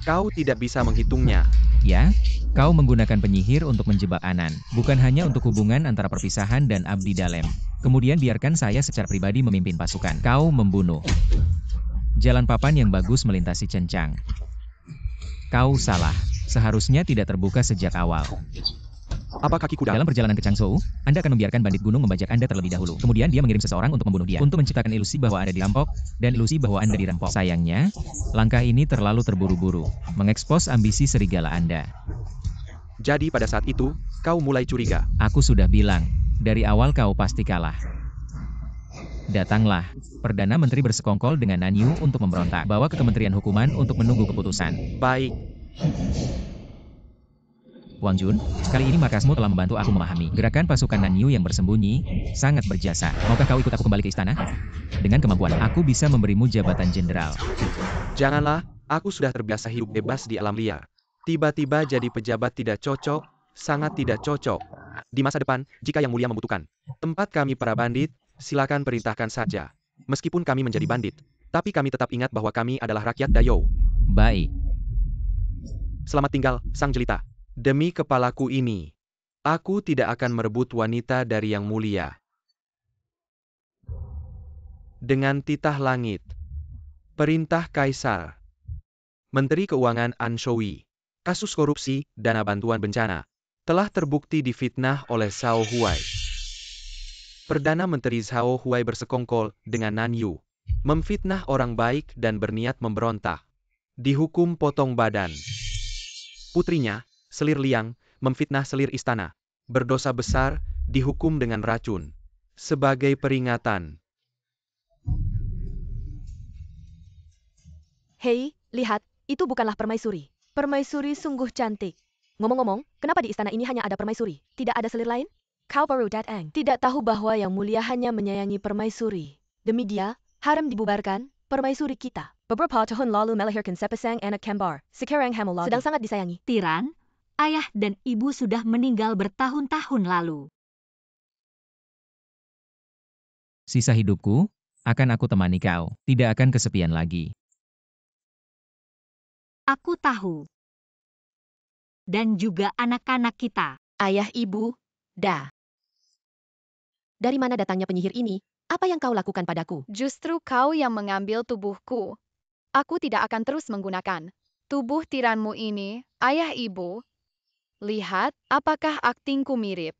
Kau tidak bisa menghitungnya. Ya, kau menggunakan penyihir untuk menjebak Anan, bukan hanya untuk hubungan antara perpisahan dan abdi dalam. Kemudian biarkan saya secara pribadi memimpin pasukan. Kau membunuh. Jalan papan yang bagus melintasi cencang. Kau salah. Seharusnya tidak terbuka sejak awal. Apa kaki kuda? Dalam perjalanan ke Changsou, Anda akan membiarkan bandit gunung membajak Anda terlebih dahulu. Kemudian dia mengirim seseorang untuk membunuh dia. Untuk menciptakan ilusi bahwa Anda dirampok, dan ilusi bahwa Anda dirampok. Sayangnya, langkah ini terlalu terburu-buru. Mengekspos ambisi serigala Anda. Jadi pada saat itu, kau mulai curiga. Aku sudah bilang, dari awal kau pasti kalah. Datanglah. Perdana Menteri bersekongkol dengan Nanyu untuk memberontak. Bawa ke Kementerian Hukuman untuk menunggu keputusan. Baik. Wang Jun, kali ini markasmu telah membantu aku memahami. Gerakan pasukan Nanyu yang bersembunyi sangat berjasa. Maukah kau ikut aku kembali ke istana? Dengan kemampuan, aku bisa memberimu jabatan jenderal. Janganlah, aku sudah terbiasa hidup bebas di alam liar. Tiba-tiba jadi pejabat tidak cocok, sangat tidak cocok. Di masa depan, jika Yang Mulia membutuhkan tempat kami para bandit, silakan perintahkan saja. Meskipun kami menjadi bandit, tapi kami tetap ingat bahwa kami adalah rakyat Dayou. Baik. Selamat tinggal, Sang Jelita. Demi kepalaku ini, aku tidak akan merebut wanita dari Yang Mulia. Dengan titah langit. Perintah Kaisar. Menteri Keuangan An Shouyi. Kasus korupsi, dana bantuan bencana, telah terbukti difitnah oleh Zhao Huai. Perdana Menteri Zhao Huai bersekongkol dengan Nanyu. Memfitnah orang baik dan berniat memberontak. Dihukum potong badan. Putrinya, Selir Liang, memfitnah selir istana. Berdosa besar, dihukum dengan racun. Sebagai peringatan. Hei, lihat, itu bukanlah permaisuri. Permaisuri sungguh cantik. Ngomong-ngomong, kenapa di istana ini hanya ada permaisuri? Tidak ada selir lain? Kau baru datang. Tidak tahu bahwa Yang Mulia hanya menyayangi permaisuri. Demi dia, harem dibubarkan, permaisuri kita. Beberapa tahun lalu melahirkan sepasang anak kembar. Sekarang hamil lagi. Sedang sangat disayangi. Tiran, ayah dan ibu sudah meninggal bertahun-tahun lalu. Sisa hidupku, akan aku temani kau. Tidak akan kesepian lagi. Aku tahu. Dan juga anak-anak kita. Ayah ibu, dah. Dari mana datangnya penyihir ini? Apa yang kau lakukan padaku? Justru kau yang mengambil tubuhku. Aku tidak akan terus menggunakan tubuh tiranmu ini, ayah ibu. Lihat, apakah aktingku mirip?